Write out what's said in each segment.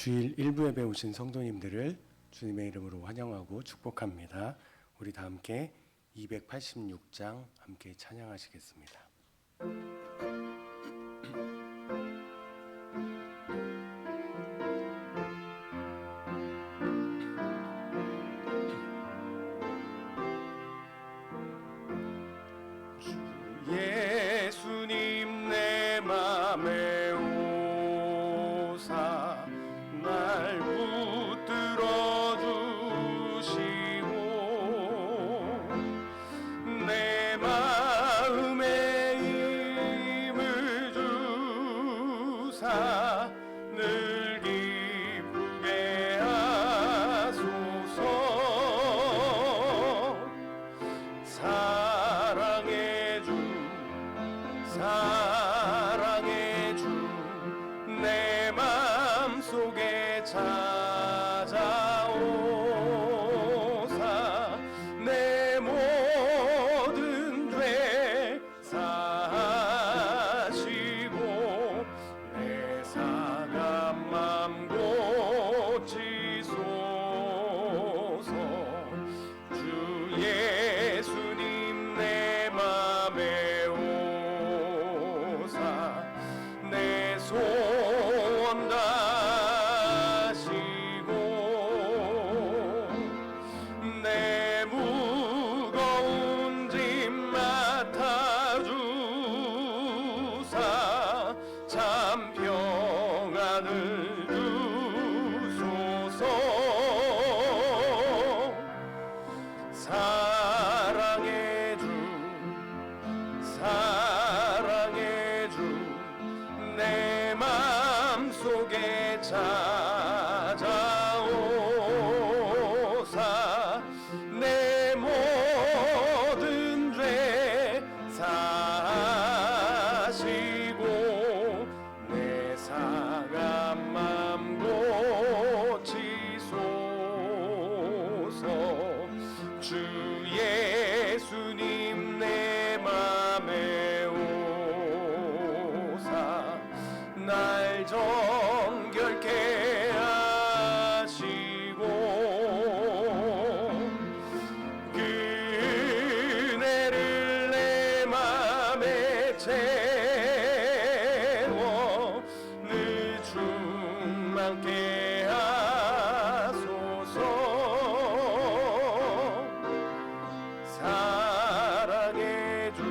주일 일부 예배 오신 성도님들을 주님의 이름으로 환영하고 축복합니다. 우리 다 함께 286장 함께 찬양하시겠습니다. 예수님 내 맘에 오사 날 붙들어 주시고 내 마음에 힘을 주사 늘 기쁘게 하소서. 사랑의 주 내 맘속에 찾아오사 내 모든 죄 사하시고 내 상한 맘 고치소서. 주 예수님 내 맘에 오사 내 소원 다시고 내 무거운 짐 맡아주사 참 평안을 주소서. 사랑의 주 내 맘속에 찾아오사 내 모든 죄 사하시고 내 상한 맘 고치소서. 주 예수님 내 맘에 오사 날 정결케 하시고 그네를 내 맘에 채워 늘 충만케 하소서. 사랑의 주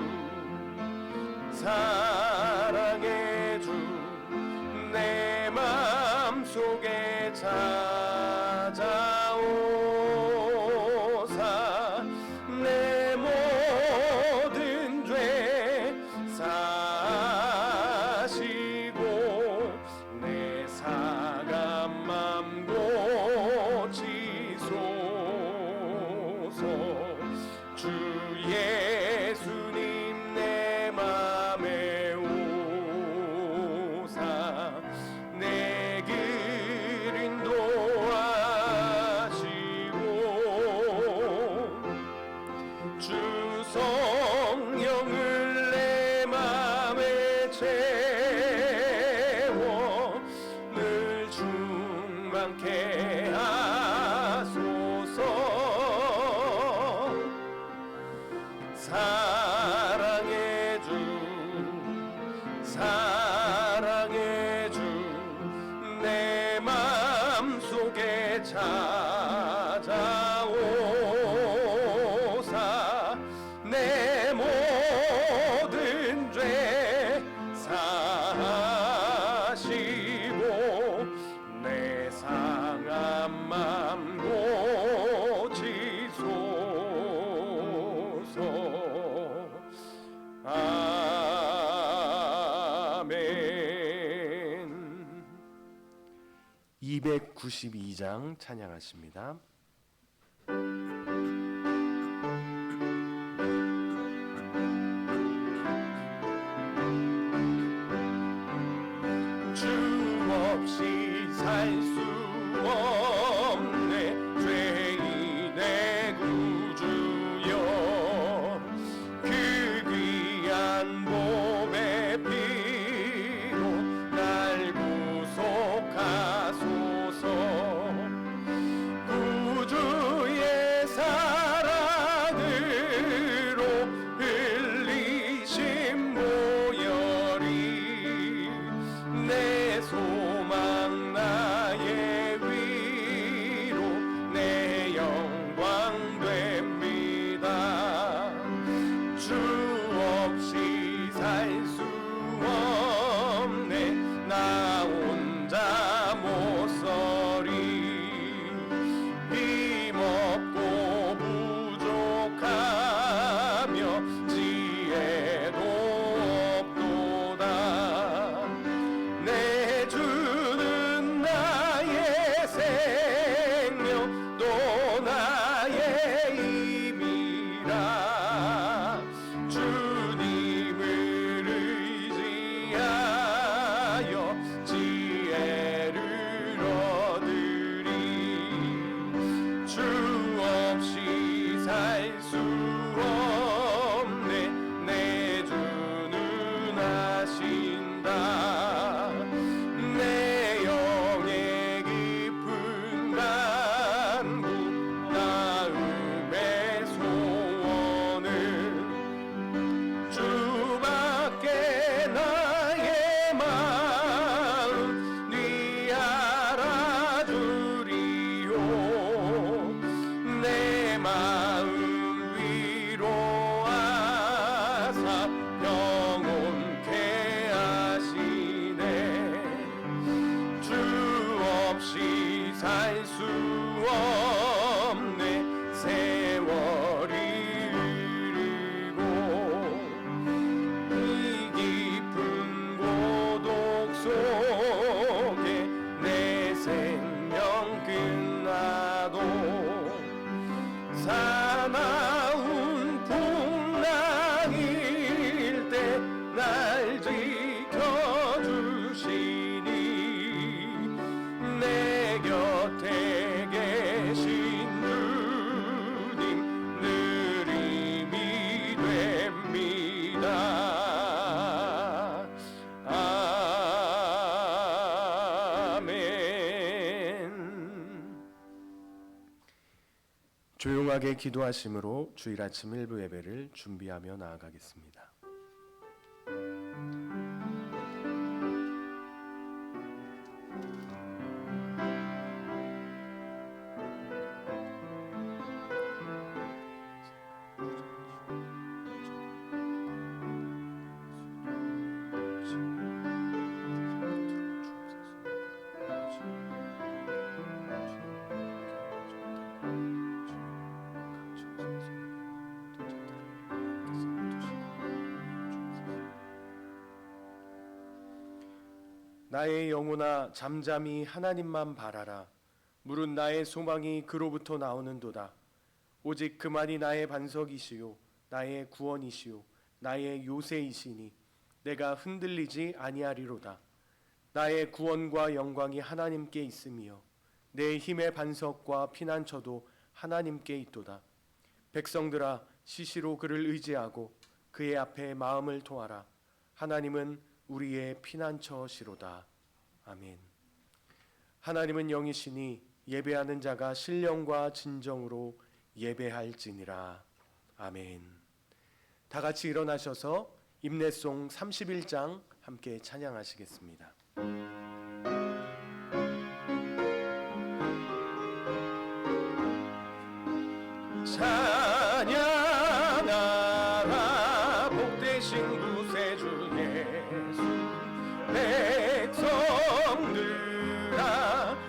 내 맘속에 찾아오사 내 모든 죄 사하시고 내 상한 맘 고치소서. 주 예수님 내 맘에 오사 내 길 인도하시고 주 성령을 내 맘에 채워 늘 충만케 하소서. 사랑의 주 내 맘속에 찾아오사 내 모든 죄 사하시고 내 상한 맘 고치소서. 아멘. 292장 찬양하십니다. 주 없이 살 수 없네 죄인의 구주여. 그 귀한 몸의 피로 날 구속하소서. 날 지켜주시니 내 곁에 계신 주님 늘 힘이 됩니다. 조용하게 기도하심으로 주일 아침 일부 예배를 준비하며 나아가겠습니다. 나의 영혼아 잠잠히 하나님만 바라라. 물은 나의 소망이 그로부터 나오는도다. 오직 그만이 나의 반석이시요 나의 구원이시요 나의 요새이시니 내가 흔들리지 아니하리로다. 나의 구원과 영광이 하나님께 있으며 내 힘의 반석과 피난처도 하나님께 있도다. 백성들아 시시로 그를 의지하고 그의 앞에 마음을 토하라. 하나님은 우리의 피난처시로다. 아멘. 하나님은 영이시니 예배하는 자가 신령과 진정으로 예배할지니라. 아멘. 다 같이 일어나셔서 임내송 31장 함께 찬양하시겠습니다. 찬양하라 복되신 구세주 예수. 백성들아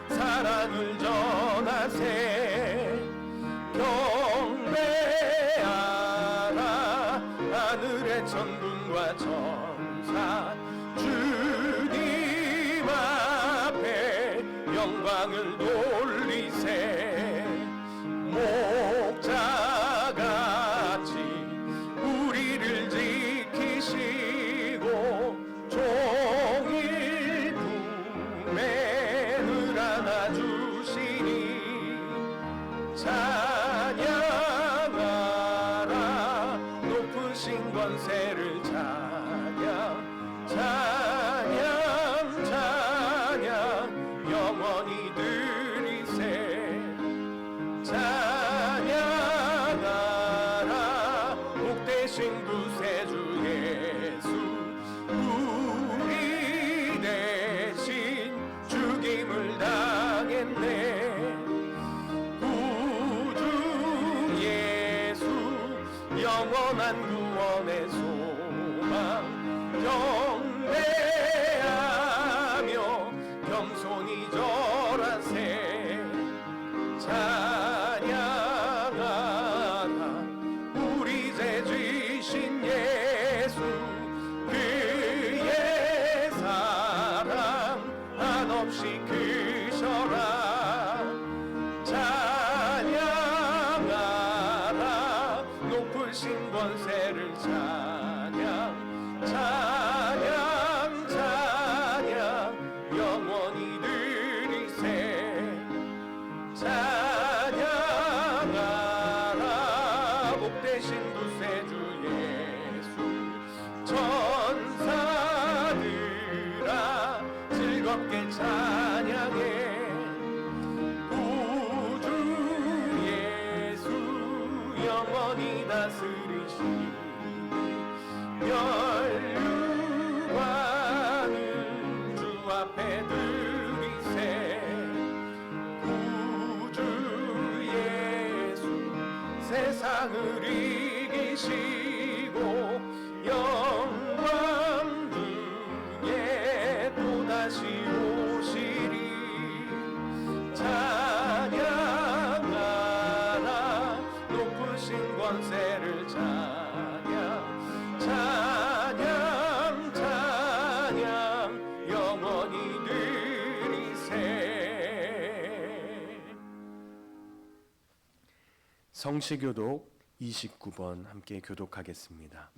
사랑을 전하세. 경배하라 하늘의 천군과 천사. 주님 앞에 영광을 돌리세. 목자같이 우리를 지키시고 종일 품에 늘 안아주시니 찬양하라 높으신 권세를 찬양 찬양 찬양 영원히 드리세. 찬양하라 복되신 구세주 예수. 우리 대신 죽임을 당했네. 구주 예수 영원한 구원의 소망. 경배하며 겸손히 절하세. 찬양하라 우리 죄 지신 예수. 그의 사랑 한없이 크셔라. 찬양하라 높으신 권세를 찬양 찬양 찬양 영원히 드리세. 찬양하라 복되신 구세주 예수. 천사들아 즐겁게 찬양해. 구주 예수 영원히 다스리시니 멸류관을 주 앞에 드리세. 세상을 이기시고 영광 중에 또다시 오시리. 찬양하라 높으신 권세를 찬양 찬양 찬양 영원히 드리세. 성시교독 29번 함께 교독하겠습니다.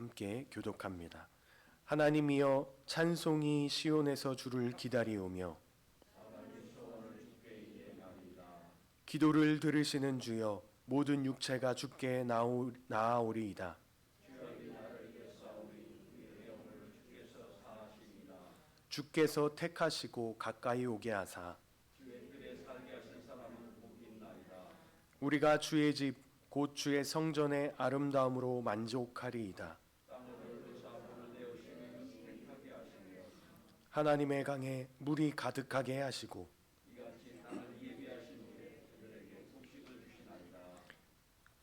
함께 교독합니다. 하나님이여 찬송이 시온에서 주를 기다리오며 기도를 들으시는 주여 모든 육체가 주께 나아오리이다. 주께서 택하시고 가까이 오게 하사 우리가 주의 집 곧 주의 성전의 아름다움으로 만족하리이다. 하나님의 강에 물이 가득하게 하시고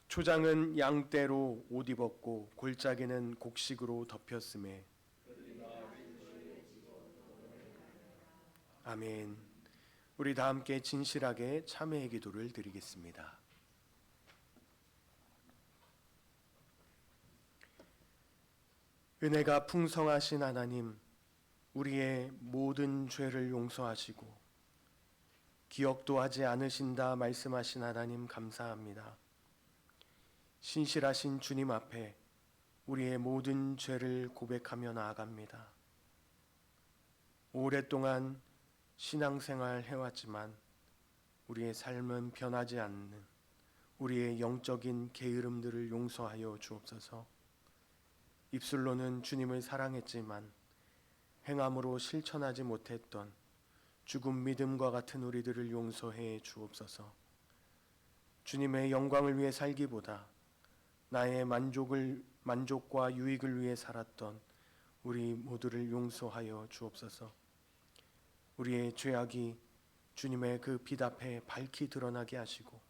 초장은 양떼로 옷 입었고 골짜기는 곡식으로 덮였음에 아멘. 우리 다 함께 진실하게 참회의 기도를 드리겠습니다. 은혜가 풍성하신 하나님, 우리의 모든 죄를 용서하시고 기억도 하지 않으신다 말씀하신 하나님 감사합니다. 신실하신 주님 앞에 우리의 모든 죄를 고백하며 나아갑니다. 오랫동안 신앙생활 해왔지만 우리의 삶은 변하지 않는 우리의 영적인 게으름들을 용서하여 주옵소서. 입술로는 주님을 사랑했지만 행함으로 실천하지 못했던 죽은 믿음과 같은 우리들을 용서해 주옵소서. 주님의 영광을 위해 살기보다 나의 만족과 유익을 위해 살았던 우리 모두를 용서하여 주옵소서. 우리의 죄악이 주님의 그 빛 앞에 밝히 드러나게 하시고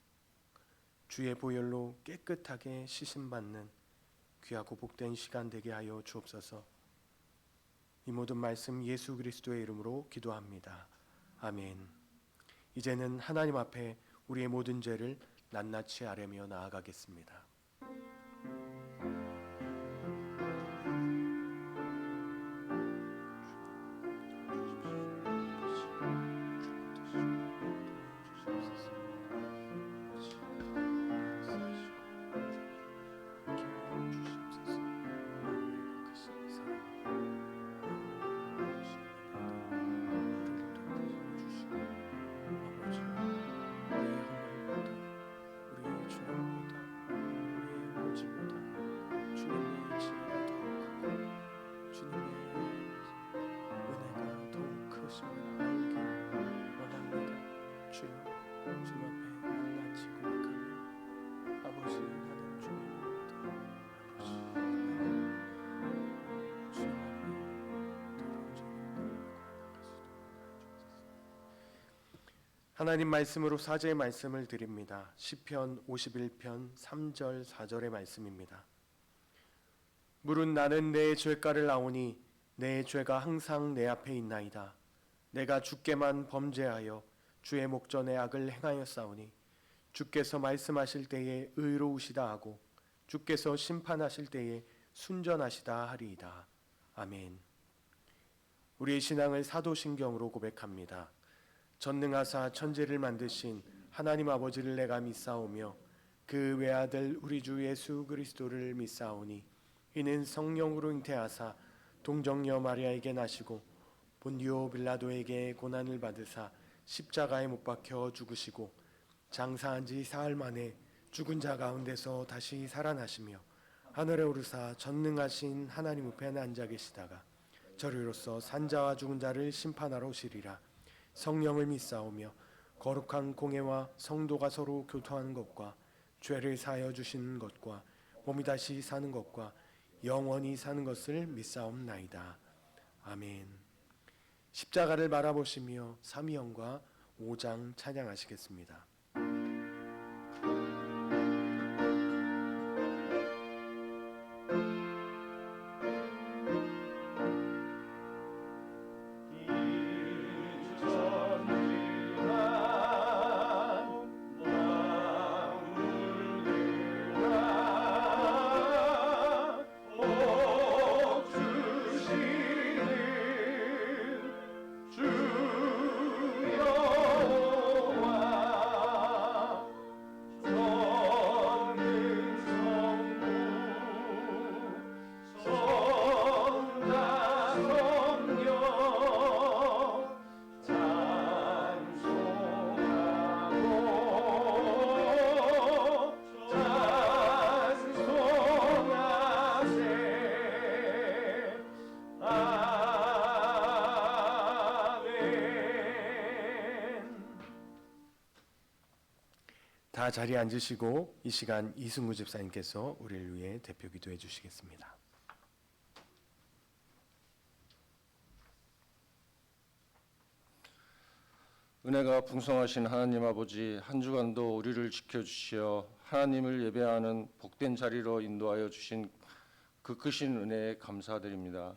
주의 보혈로 깨끗하게 씻음받는 귀하고 복된 시간 되게 하여 주옵소서. 이 모든 말씀 예수 그리스도의 이름으로 기도합니다. 아멘. 이제는 하나님 앞에 우리의 모든 죄를 낱낱이 아뢰며 나아가겠습니다. 하나님 말씀으로 사제의 말씀을 드립니다. 시편 51편 3절 4절의 말씀입니다. 물은 나는 내 죄가를 아오니 내 죄가 항상 내 앞에 있나이다. 내가 주께만 범죄하여 주의 목전에 악을 행하였사오니 주께서 말씀하실 때에 의로우시다 하고 주께서 심판하실 때에 순전하시다 하리이다. 아멘. 우리의 신앙을 사도신경으로 고백합니다. 전능하사 천지를 만드신 하나님 아버지를 내가 믿사오며 그 외아들 우리 주 예수 그리스도를 믿사오니 이는 성령으로 잉태하사 동정녀 마리아에게 나시고 본디오 빌라도에게 고난을 받으사 십자가에 못 박혀 죽으시고 장사한 지 사흘 만에 죽은 자 가운데서 다시 살아나시며 하늘에 오르사 전능하신 하나님 우편에 앉아 계시다가 저리로서 산자와 죽은 자를 심판하러 오시리라. 성령을 믿사오며 거룩한 공회와 성도가 서로 교통하는 것과 죄를 사하여 주시는 것과 몸이 다시 사는 것과 영원히 사는 것을 믿사옵나이다. 아멘. 십자가를 바라보시며 삼위형과 5장 찬양하시겠습니다. 다 자리에 앉으시고 이 시간 이승구 집사님께서 우리를 위해 대표 기도해 주시겠습니다. 은혜가 풍성하신 하나님 아버지, 한 주간도 우리를 지켜주시어 하나님을 예배하는 복된 자리로 인도하여 주신 그 크신 은혜에 감사드립니다.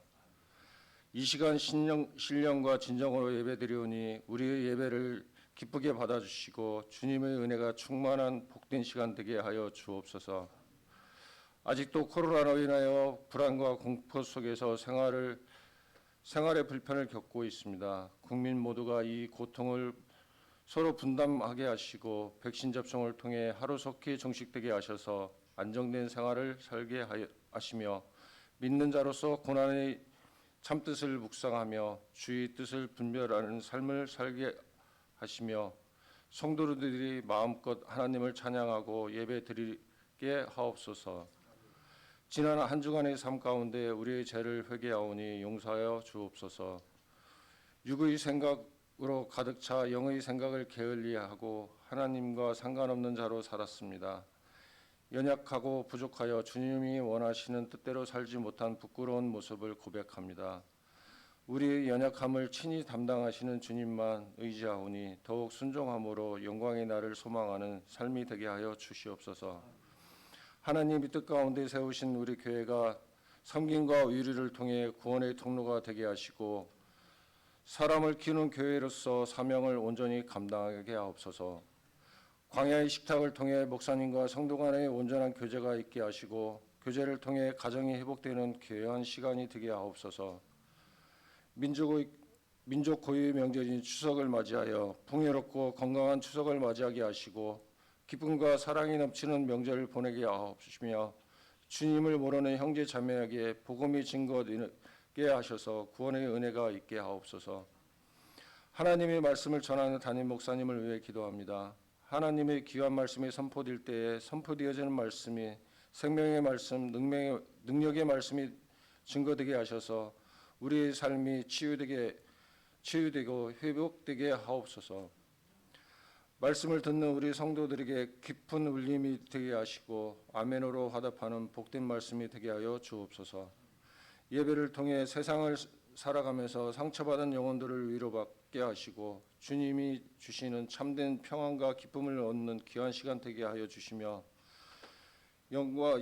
이 시간 신령과 진정으로 예배드리오니 우리의 예배를 기쁘게 받아주시고 주님의 은혜가 충만한 복된 시간 되게 하여 주옵소서. 아직도 코로나로 인하여 불안과 공포 속에서 생활의 불편을 겪고 있습니다. 국민 모두가 이 고통을 서로 분담하게 하시고 백신 접종을 통해 하루속히 종식되게 하셔서 안정된 생활을 살게 하시며 믿는 자로서 고난의 참뜻을 묵상하며 주의 뜻을 분별하는 삶을 살게 하시며 성도들이 마음껏 하나님을 찬양하고 예배드리게 하옵소서. 지난 한 주간의 삶 가운데 우리의 죄를 회개하오니 용서하여 주옵소서. 육의 생각으로 가득 차 영의 생각을 게을리하고 하나님과 상관없는 자로 살았습니다. 연약하고 부족하여 주님이 원하시는 뜻대로 살지 못한 부끄러운 모습을 고백합니다. 우리의 연약함을 친히 담당하시는 주님만 의지하오니 더욱 순종함으로 영광의 날을 소망하는 삶이 되게 하여 주시옵소서. 하나님의 뜻 가운데 세우신 우리 교회가 섬김과 의리를 통해 구원의 통로가 되게 하시고 사람을 키우는 교회로서 사명을 온전히 감당하게 하옵소서. 광야의 식탁을 통해 목사님과 성도 간의 온전한 교제가 있게 하시고 교제를 통해 가정이 회복되는 귀한 시간이 되게 하옵소서. 민족 고유의 명절인 추석을 맞이하여 풍요롭고 건강한 추석을 맞이하게 하시고 기쁨과 사랑이 넘치는 명절을 보내게 하옵시며 주님을 모르는 형제 자매에게 복음이 증거되게 하셔서 구원의 은혜가 있게 하옵소서. 하나님의 말씀을 전하는 담임 목사님을 위해 기도합니다. 하나님의 귀한 말씀이 선포될 때에 선포되어지는 말씀이 생명의 말씀, 능력의 말씀이 증거되게 하셔서 우리의 삶이 치유되고 회복되게 하옵소서. 말씀을 듣는 우리 성도들에게 깊은 울림이 되게 하시고 아멘으로 화답하는 복된 말씀이 되게 하여 주옵소서. 예배를 통해 세상을 살아가면서 상처받은 영혼들을 위로받게 하시고 주님이 주시는 참된 평안과 기쁨을 얻는 귀한 시간 되게 하여 주시며 영과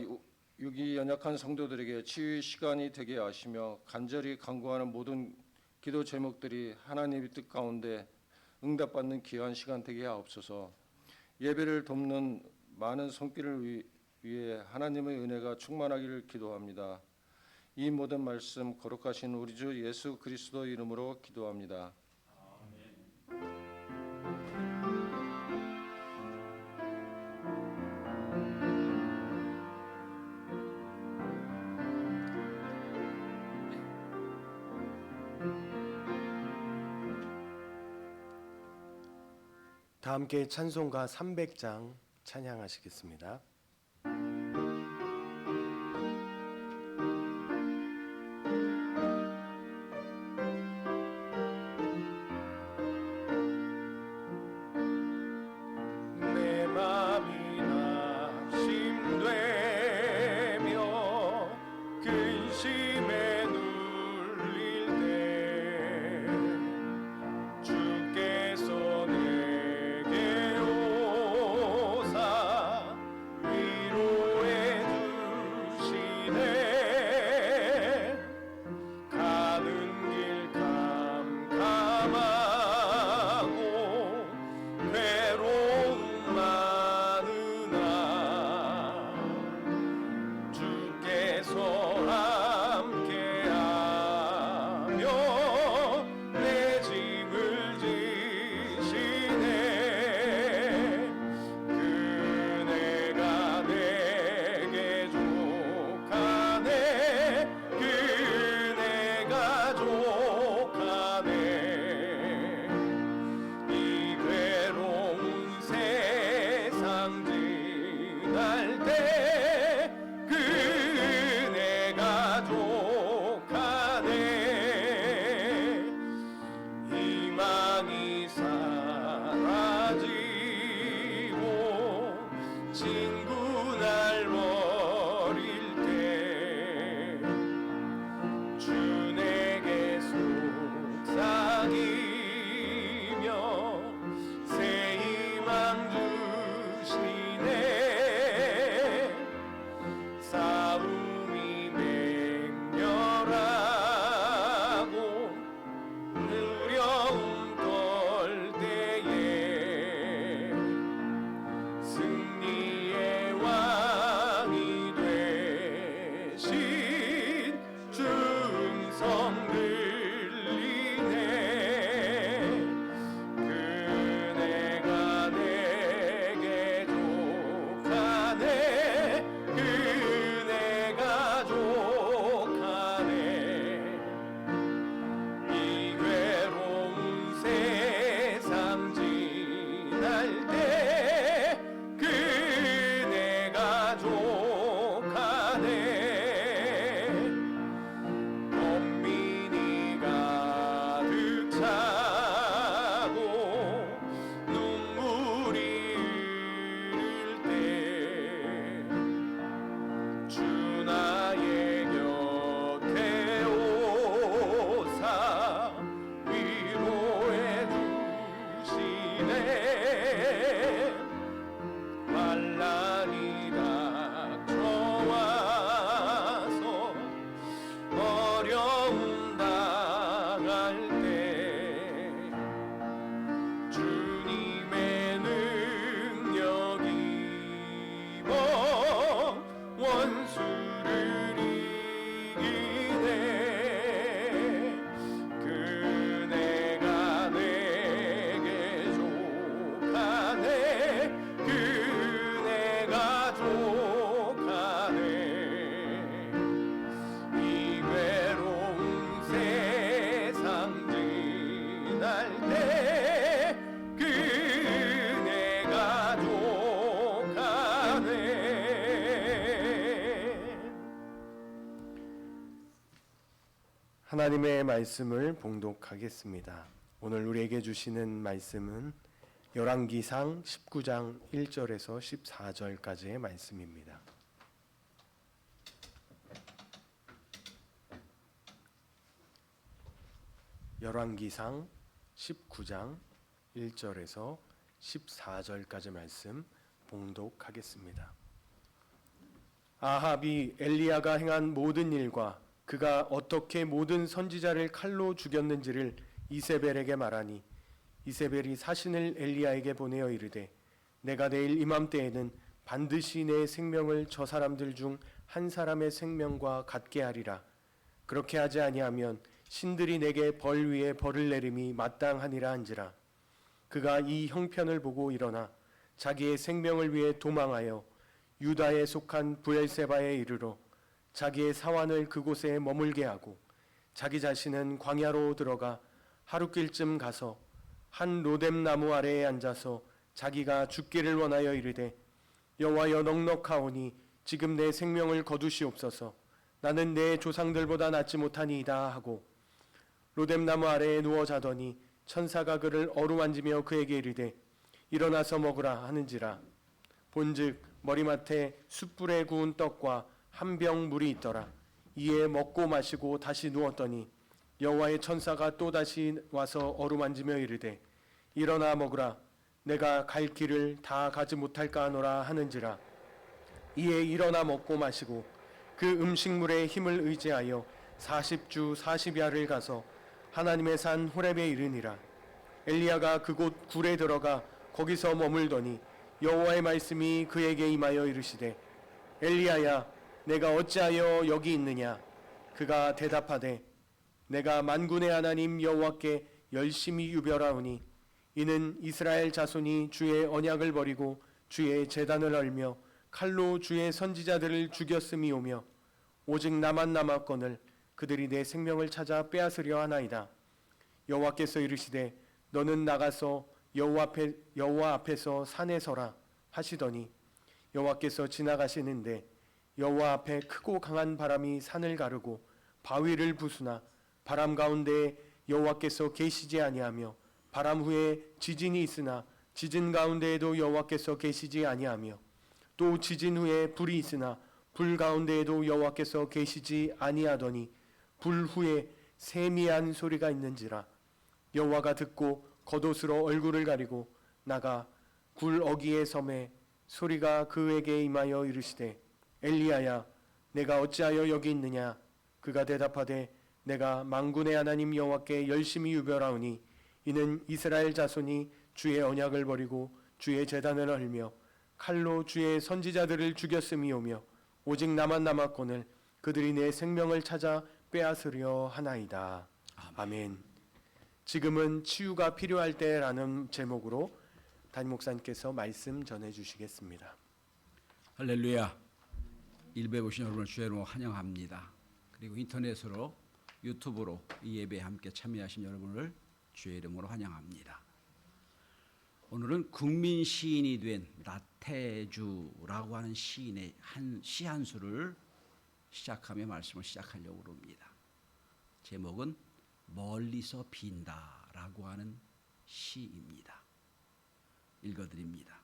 육이 연약한 성도들에게 치유의 시간이 되게 하시며 간절히 간구하는 모든 기도 제목들이 하나님의 뜻 가운데 응답받는 귀한 시간 되게 하옵소서. 예배를 돕는 많은 손길을 위해 하나님의 은혜가 충만하기를 기도합니다. 이 모든 말씀 거룩하신 우리 주 예수 그리스도 이름으로 기도합니다. 다 함께 찬송가 300장 찬양하시겠습니다. 내 맘이 낙심되며 근심에 눌릴 때 주께서 내게 오사 친구 날 버릴 때 주 내게 속삭이며 새 희망 주시네. 싸움이 맹렬하고 두려움 떨 때에 승리의 왕이 되신 주 음성 들리네. 그네가 내게 족하네. 그네가 족하네. 이 외로운 세상 지날 때 그네가 족하네. 범민이 가득 차고 눈물이 흐를 때 주 나의 곁에 오사 위로해 주시네. 환난이 닥쳐와서 어려움 당할 때 주님의 능력이 뭐 원수를 이기네. 그네가 내게 족하네. 그네가 족하네. 이 외로운 세상 지날 때 그네가 족하네. 하나님의 말씀을 봉독하겠습니다. 오늘 우리에게 주시는 말씀은 열왕기상 19장 1절에서 14절까지의 말씀입니다. 열왕기상 19장 1절에서 14절까지 말씀 봉독하겠습니다. 아합이 엘리야가 행한 모든 일과 그가 어떻게 모든 선지자를 칼로 죽였는지를 이세벨에게 말하니 이세벨이 사신을 엘리야에게 보내어 이르되 내가 내일 이맘때에는 반드시 내 생명을 저 사람들 중 한 사람의 생명과 같게 하리라. 그렇게 하지 아니하면 신들이 내게 벌 위에 벌을 내림이 마땅하니라 한지라. 그가 이 형편을 보고 일어나 자기의 생명을 위해 도망하여 유다에 속한 브엘세바에 이르러 자기의 사환을 그곳에 머물게 하고 자기 자신은 광야로 들어가 하루길쯤 가서 한 로뎀 나무 아래에 앉아서 자기가 죽기를 원하여 이르되 여호와여 넉넉하오니 지금 내 생명을 거두시옵소서. 나는 내 조상들보다 낫지 못하니이다 하고 로뎀 나무 아래에 누워 자더니 천사가 그를 어루만지며 그에게 이르되 일어나서 먹으라 하는지라. 본즉 머리맡에 숯불에 구운 떡과 한 병 물이 있더라. 이에 먹고 마시고 다시 누웠더니 여호와의 천사가 또 다시 와서 어루만지며 이르되 일어나 먹으라. 내가 갈 길을 다 가지 못할까 하노라 하는지라. 이에 일어나 먹고 마시고 그 음식물의 힘을 의지하여 40주 40야를 가서 하나님의 산 호렙에 이르니라. 엘리야가 그곳 굴에 들어가 거기서 머물더니 여호와의 말씀이 그에게 임하여 이르시되 엘리야야 내가 어찌하여 여기 있느냐. 그가 대답하되 내가 만군의 하나님 여호와께 열심히 유별하오니 이는 이스라엘 자손이 주의 언약을 버리고 주의 제단을 헐며 칼로 주의 선지자들을 죽였음이오며 오직 나만 남았거늘 그들이 내 생명을 찾아 빼앗으려 하나이다. 여호와께서 이르시되 너는 나가서 여호와 앞에서 산에 서라 하시더니 여호와께서 지나가시는데 여호와 앞에 크고 강한 바람이 산을 가르고 바위를 부수나 바람 가운데 여호와께서 계시지 아니하며 바람 후에 지진이 있으나 지진 가운데에도 여호와께서 계시지 아니하며 또 지진 후에 불이 있으나 불 가운데에도 여호와께서 계시지 아니하더니 불 후에 세미한 소리가 있는지라. 여호와가 듣고 겉옷으로 얼굴을 가리고 나가 굴 어귀의 섬에 소리가 그에게 임하여 이르시되 엘리야야 내가 어찌하여 여기 있느냐. 그가 대답하되 내가 만군의 하나님 여호와께 열심히 유별하오니 이는 이스라엘 자손이 주의 언약을 버리고 주의 제단을 헐며 칼로 주의 선지자들을 죽였음이오며 오직 나만 남았거늘 그들이 내 생명을 찾아 빼앗으려 하나이다. 아멘. 지금은 치유가 필요할 때라는 제목으로 담임 목사님께서 말씀 전해 주시겠습니다. 할렐루야. 일배 보신 여러분을 주의 이름으로 환영합니다. 그리고 인터넷으로 유튜브로 이 예배에 함께 참여하신 여러분을 주의 이름으로 환영합니다. 오늘은 국민 시인이 된 나태주라고 하는 시인의 시 한 수를 시작하며 말씀을 시작하려고 합니다. 제목은 멀리서 빈다라고 하는 시입니다. 읽어드립니다.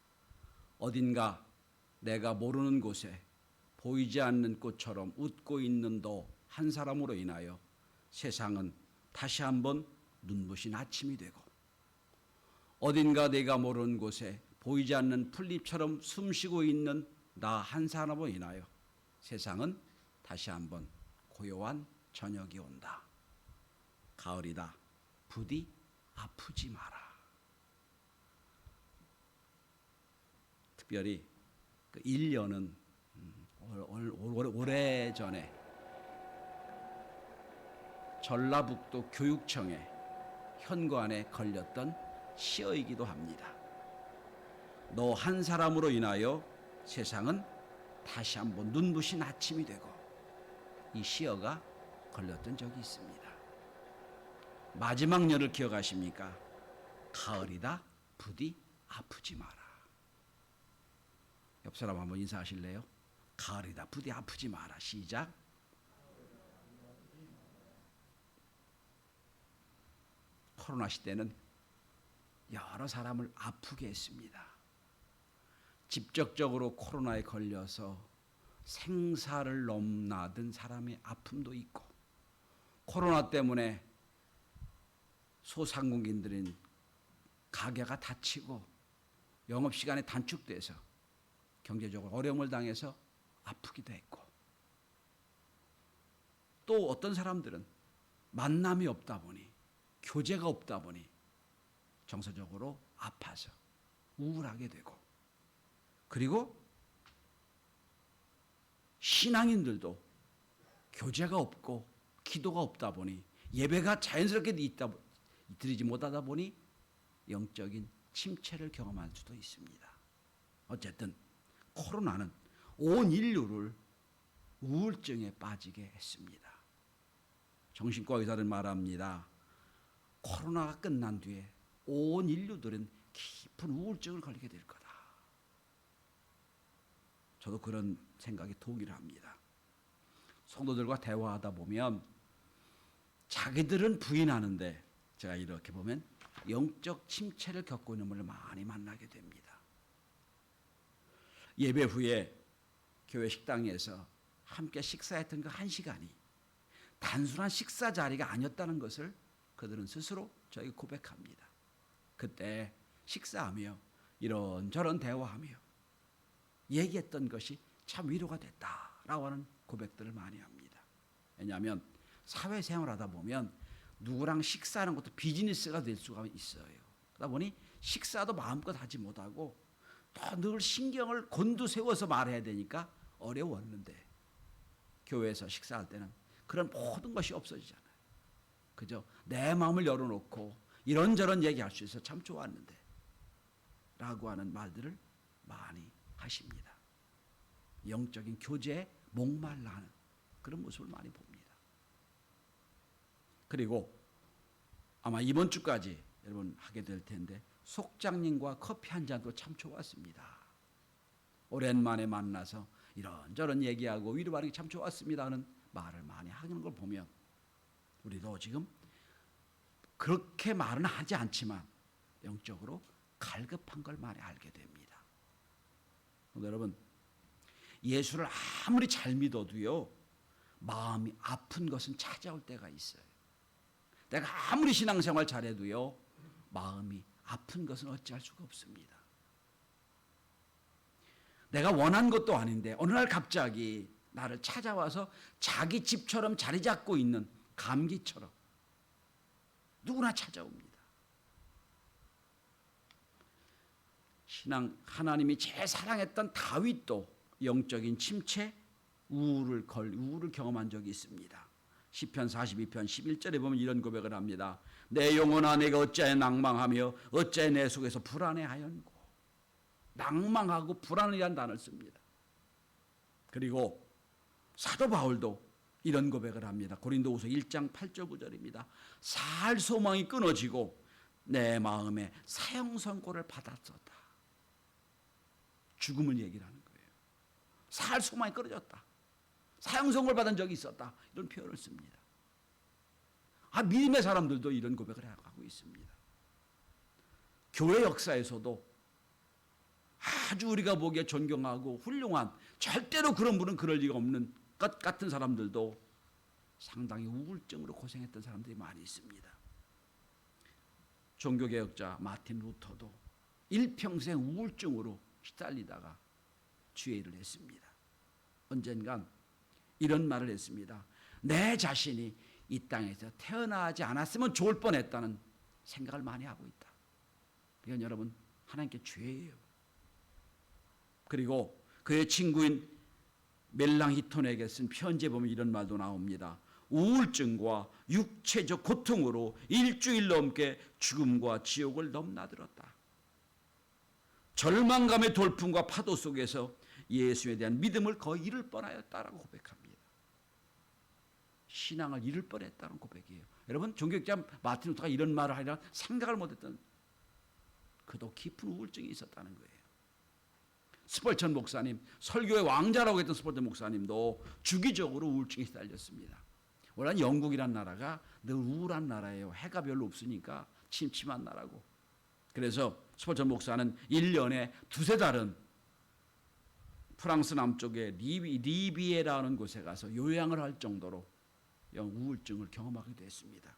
어딘가 내가 모르는 곳에 보이지 않는 꽃처럼 웃고 있는 너 한 사람으로 인하여 세상은 다시 한번 눈부신 아침이 되고 어딘가 내가 모르는 곳에 보이지 않는 풀잎처럼 숨쉬고 있는 나 한 사람으로 인하여 세상은 다시 한번 고요한 저녁이 온다. 가을이다. 부디 아프지 마라. 특별히 그 1년은 오래전에 전라북도 교육청의 현관에 걸렸던 시어이기도 합니다. 너 한 사람으로 인하여 세상은 다시 한번 눈부신 아침이 되고 이 시어가 걸렸던 적이 있습니다. 마지막 년을 기억하십니까? 가을이다 부디 아프지 마라. 옆 사람 한번 인사하실래요? 가을이다 부디 아프지 마라. 시작. 코로나 시대는 여러 사람을 아프게 했습니다. 직접적으로 코로나에 걸려서 생사를 넘나든 사람의 아픔도 있고 코로나 때문에 소상공인들은 가게가 닫히고 영업시간이 단축돼서 경제적으로 어려움을 당해서 아프기도 했고 또 어떤 사람들은 만남이 없다 보니 교제가 없다 보니 정서적으로 아파서 우울하게 되고 그리고 신앙인들도 교제가 없고 기도가 없다 보니 예배가 자연스럽게 드리지 못하다 보니 영적인 침체를 경험할 수도 있습니다. 어쨌든 코로나는 온 인류를 우울증에 빠지게 했습니다. 정신과 의사들 말합니다. 코로나가 끝난 뒤에 온 인류들은 깊은 우울증을 걸리게 될 거다. 저도 그런 생각에 동의합니다. 성도들과 대화하다 보면 자기들은 부인하는데 제가 이렇게 보면 영적 침체를 겪고 있는 분을 많이 만나게 됩니다. 예배 후에 교회 식당에서 함께 식사했던 그 한 시간이 단순한 식사 자리가 아니었다는 것을 그들은 스스로 저에게 고백합니다. 그때 식사하며 이런저런 대화하며 얘기했던 것이 참 위로가 됐다라고 하는 고백들을 많이 합니다. 왜냐하면 사회생활하다 보면 누구랑 식사하는 것도 비즈니스가 될 수가 있어요. 그러다 보니 식사도 마음껏 하지 못하고 또 늘 신경을 곤두세워서 말해야 되니까 어려웠는데 교회에서 식사할 때는 그런 모든 것이 없어지잖아요. 그죠? 내 마음을 열어놓고 이런저런 얘기할 수 있어서 참 좋았는데 라고 하는 말들을 많이 하십니다. 영적인 교제에 목말라 하는 그런 모습을 많이 봅니다. 그리고 아마 이번 주까지 여러분 하게 될 텐데 속장님과 커피 한 잔도 참 좋았습니다. 오랜만에 만나서 이런저런 얘기하고 위로받는 게 참 좋았습니다 하는 말을 많이 하는 걸 보면 우리도 지금 그렇게 말은 하지 않지만 영적으로 갈급한 걸 많이 알게 됩니다. 여러분 예수를 아무리 잘 믿어도요, 마음이 아픈 것은 찾아올 때가 있어요. 내가 아무리 신앙생활 잘해도요, 마음이 아픈 것은 어찌할 수가 없습니다. 내가 원한 것도 아닌데 어느 날 갑자기 나를 찾아와서 자기 집처럼 자리 잡고 있는 감기처럼 누구나 찾아옵니다. 신앙 하나님이 제일 사랑했던 다윗도 영적인 침체, 우울을 경험한 적이 있습니다. 시편 42편 11절에 보면 이런 고백을 합니다. 내 영혼아 내가 어찌하여 낭망하며 어찌하여 내 속에서 불안해하였고. 낭망하고 불안이라는 단어를 씁니다. 그리고 사도 바울도 이런 고백을 합니다. 고린도후서 1장 8절 9절입니다. 살 소망이 끊어지고 내 마음에 사형 선고를 받았었다. 죽음을 얘기를 하는 거예요. 살 소망이 끊어졌다. 사형 선고를 받은 적이 있었다. 이런 표현을 씁니다. 믿음의 사람들도 이런 고백을 하고 있습니다. 교회 역사에서도 아주 우리가 보기에 존경하고 훌륭한, 절대로 그런 분은 그럴 리가 없는 것 같은 사람들도 상당히 우울증으로 고생했던 사람들이 많이 있습니다. 종교개혁자 마틴 루터도 일평생 우울증으로 시달리다가 주의를 했습니다. 언젠간 이런 말을 했습니다. 내 자신이 이 땅에서 태어나지 않았으면 좋을 뻔했다는 생각을 많이 하고 있다. 이건 여러분 하나님께 죄예요. 그리고 그의 친구인 멜랑히톤에게 쓴 편지에 보면 이런 말도 나옵니다. 우울증과 육체적 고통으로 일주일 넘게 죽음과 지옥을 넘나들었다. 절망감의 돌풍과 파도 속에서 예수에 대한 믿음을 거의 잃을 뻔하였다라고 고백합니다. 신앙을 잃을 뻔했다는 고백이에요. 여러분 종교학자 마틴 루터가 이런 말을 하리라 생각을 못했던 그도 깊은 우울증이 있었다는 거예요. 스펄전 목사님, 설교의 왕자라고 했던 스펄전 목사님도 주기적으로 우울증에 시달렸습니다. 원래 영국이란 나라가 늘 우울한 나라예요. 해가 별로 없으니까 침침한 나라고. 그래서 스펄전 목사는 1년에 두세 달은 프랑스 남쪽의 리비에라는 곳에 가서 요양을 할 정도로 우울증을 경험하기도 했습니다.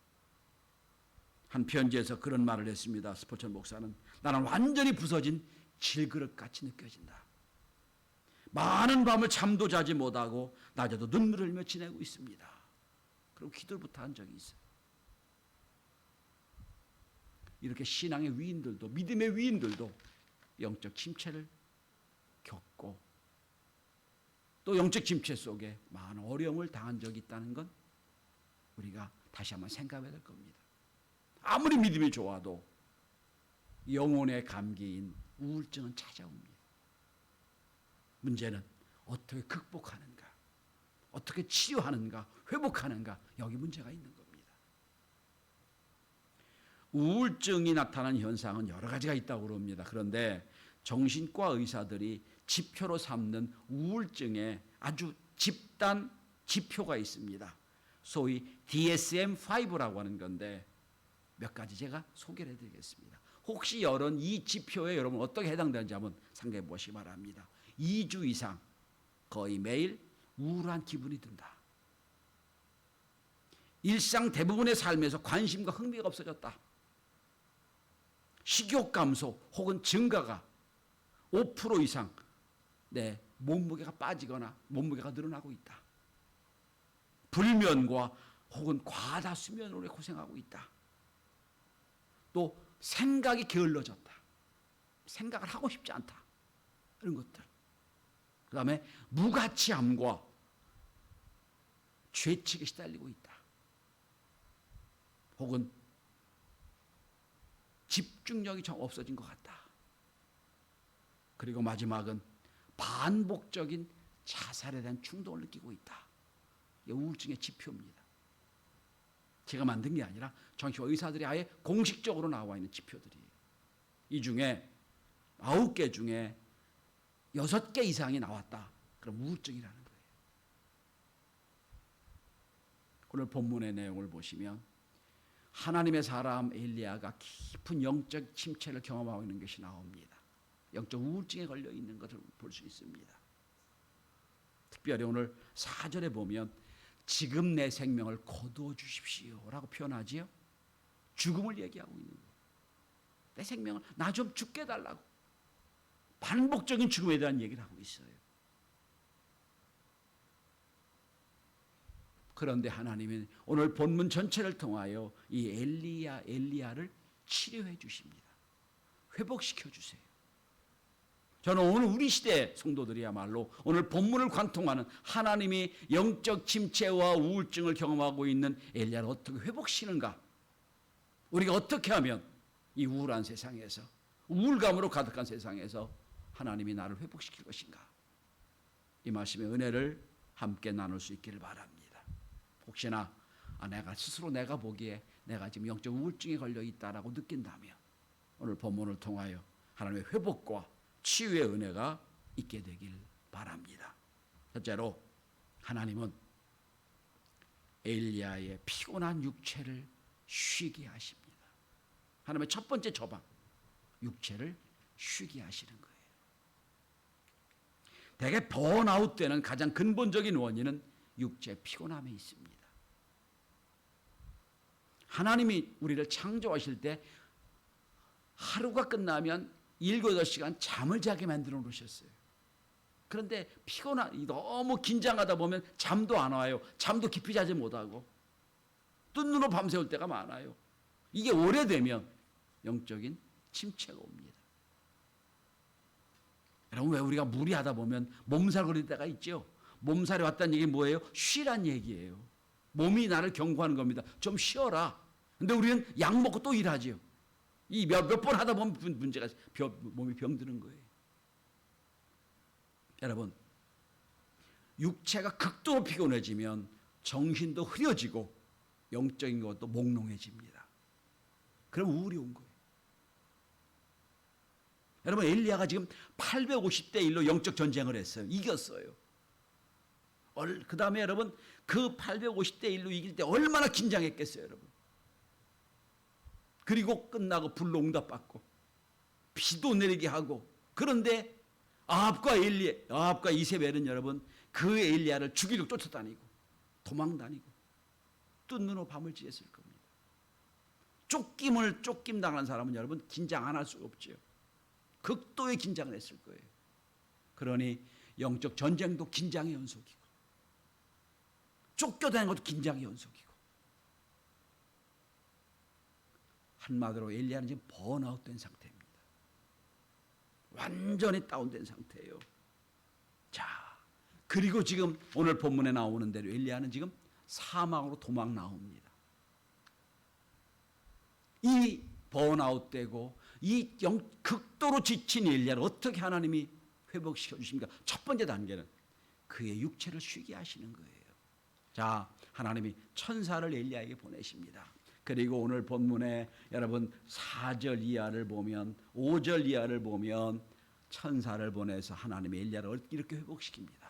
한 편지에서 그런 말을 했습니다. 스펄전 목사는 나는 완전히 부서진 질그릇같이 느껴진다. 많은 밤을 잠도 자지 못하고 낮에도 눈물을 흘리며 지내고 있습니다. 그리고 기도부터 한 적이 있어요. 이렇게 신앙의 위인들도, 믿음의 위인들도 영적 침체를 겪고 또 영적 침체 속에 많은 어려움을 당한 적이 있다는 건 우리가 다시 한번 생각해야 될 겁니다. 아무리 믿음이 좋아도 영혼의 감기인 우울증은 찾아옵니다. 문제는 어떻게 극복하는가, 어떻게 치유하는가, 회복하는가, 여기 문제가 있는 겁니다. 우울증이 나타나는 현상은 여러 가지가 있다고 그럽니다. 그런데 정신과 의사들이 지표로 삼는 우울증에 아주 집단 지표가 있습니다. 소위 DSM-5라고 하는 건데 몇 가지 제가 소개를 해드리겠습니다. 혹시 이 지표에 여러분 어떻게 해당되는지 한번 생각해 보시기 바랍니다. 2주 이상 거의 매일 우울한 기분이 든다. 일상 대부분의 삶에서 관심과 흥미가 없어졌다. 식욕 감소 혹은 증가가 5% 이상 내 몸무게가 빠지거나 몸무게가 늘어나고 있다. 불면과 혹은 과다 수면으로 고생하고 있다. 또 생각이 게을러졌다. 생각을 하고 싶지 않다. 이런 것들. 그 다음에 무가치함과 죄책에 시달리고 있다. 혹은 집중력이 좀 없어진 것 같다. 그리고 마지막은 반복적인 자살에 대한 충동을 느끼고 있다. 이게 우울증의 지표입니다. 제가 만든 게 아니라 정신과 의사들이 아예 공식적으로 나와 있는 지표들이에요. 이 중에 9개 중에 6개 이상이 나왔다. 그럼 우울증이라는 거예요. 오늘 본문의 내용을 보시면 하나님의 사람 엘리야가 깊은 영적 침체를 경험하고 있는 것이 나옵니다. 영적 우울증에 걸려 있는 것을 볼 수 있습니다. 특별히 오늘 4절에 보면 지금 내 생명을 거두어 주십시오라고 표현하지요. 죽음을 얘기하고 있는 거예요. 내 생명을 나 좀 죽게 달라고. 반복적인 죽음에 대한 얘기를 하고 있어요. 그런데 하나님은 오늘 본문 전체를 통하여 이 엘리야를 치료해 주십니다. 회복시켜 주세요. 저는 오늘 우리 시대 성도들이야말로 오늘 본문을 관통하는 하나님이 영적 침체와 우울증을 경험하고 있는 엘리야를 어떻게 회복시키는가? 우리가 어떻게 하면 이 우울한 세상에서, 우울감으로 가득한 세상에서 하나님이 나를 회복시킬 것인가? 이 말씀의 은혜를 함께 나눌 수 있기를 바랍니다. 혹시나 내가 스스로 내가 보기에 내가 지금 영적 우울증에 걸려 있다라고 느낀다면 오늘 본문을 통하여 하나님의 회복과 치유의 은혜가 있게 되길 바랍니다. 첫째로 하나님은 엘리야의 피곤한 육체를 쉬게 하십니다. 하나님의 첫 번째 처방, 육체를 쉬게 하시는 거예요. 대개 번아웃 되는 가장 근본적인 원인은 육체 피곤함에 있습니다. 하나님이 우리를 창조하실 때 하루가 끝나면 7, 8시간 잠을 자게 만들어 놓으셨어요. 그런데 너무 긴장하다 보면 잠도 안 와요. 잠도 깊이 자지 못하고 뜬 눈으로 밤새울 때가 많아요. 이게 오래되면 영적인 침체가 옵니다. 여러분, 왜 우리가 무리하다 보면 몸살 걸릴 때가 있죠. 몸살이 왔다는 얘기는 뭐예요? 쉬란 얘기예요. 몸이 나를 경고하는 겁니다. 좀 쉬어라. 근데 우리는 약 먹고 또 일하지요. 이 몇 번 하다 보면 문제가 몸이 병드는 거예요. 여러분, 육체가 극도로 피곤해지면 정신도 흐려지고 영적인 것도 몽롱해집니다. 그럼 우울이 온 거예요. 여러분, 엘리야가 지금 850대 1로 영적 전쟁을 했어요. 이겼어요. 그 다음에 여러분, 그 850대 1로 이길 때 얼마나 긴장했겠어요, 여러분. 그리고 끝나고 불로 응답받고 비도 내리게 하고, 그런데 아합과 이세벨은 여러분 그 엘리야를 죽이려고 쫓아다니고 도망다니고 뜬 눈으로 밤을 지냈을 겁니다. 쫓김 당하는 사람은 여러분 긴장 안 할 수가 없죠. 극도의 긴장을 했을 거예요. 그러니 영적 전쟁도 긴장의 연속이고 쫓겨다니는 것도 긴장의 연속이고, 한마디로 엘리야는 지금 번아웃된 상태입니다. 완전히 다운된 상태예요. 자, 그리고 지금 오늘 본문에 나오는 대로 엘리야는 지금 사막으로 도망 나옵니다. 이 번아웃되고 이 극도로 지친 엘리야를 어떻게 하나님이 회복시켜 주십니까? 첫 번째 단계는 그의 육체를 쉬게 하시는 거예요. 자, 하나님이 천사를 엘리야에게 보내십니다. 그리고 오늘 본문에 여러분 4절 이하를 보면, 5절 이하를 보면 천사를 보내서 하나님이 엘리야를 이렇게 회복시킵니다.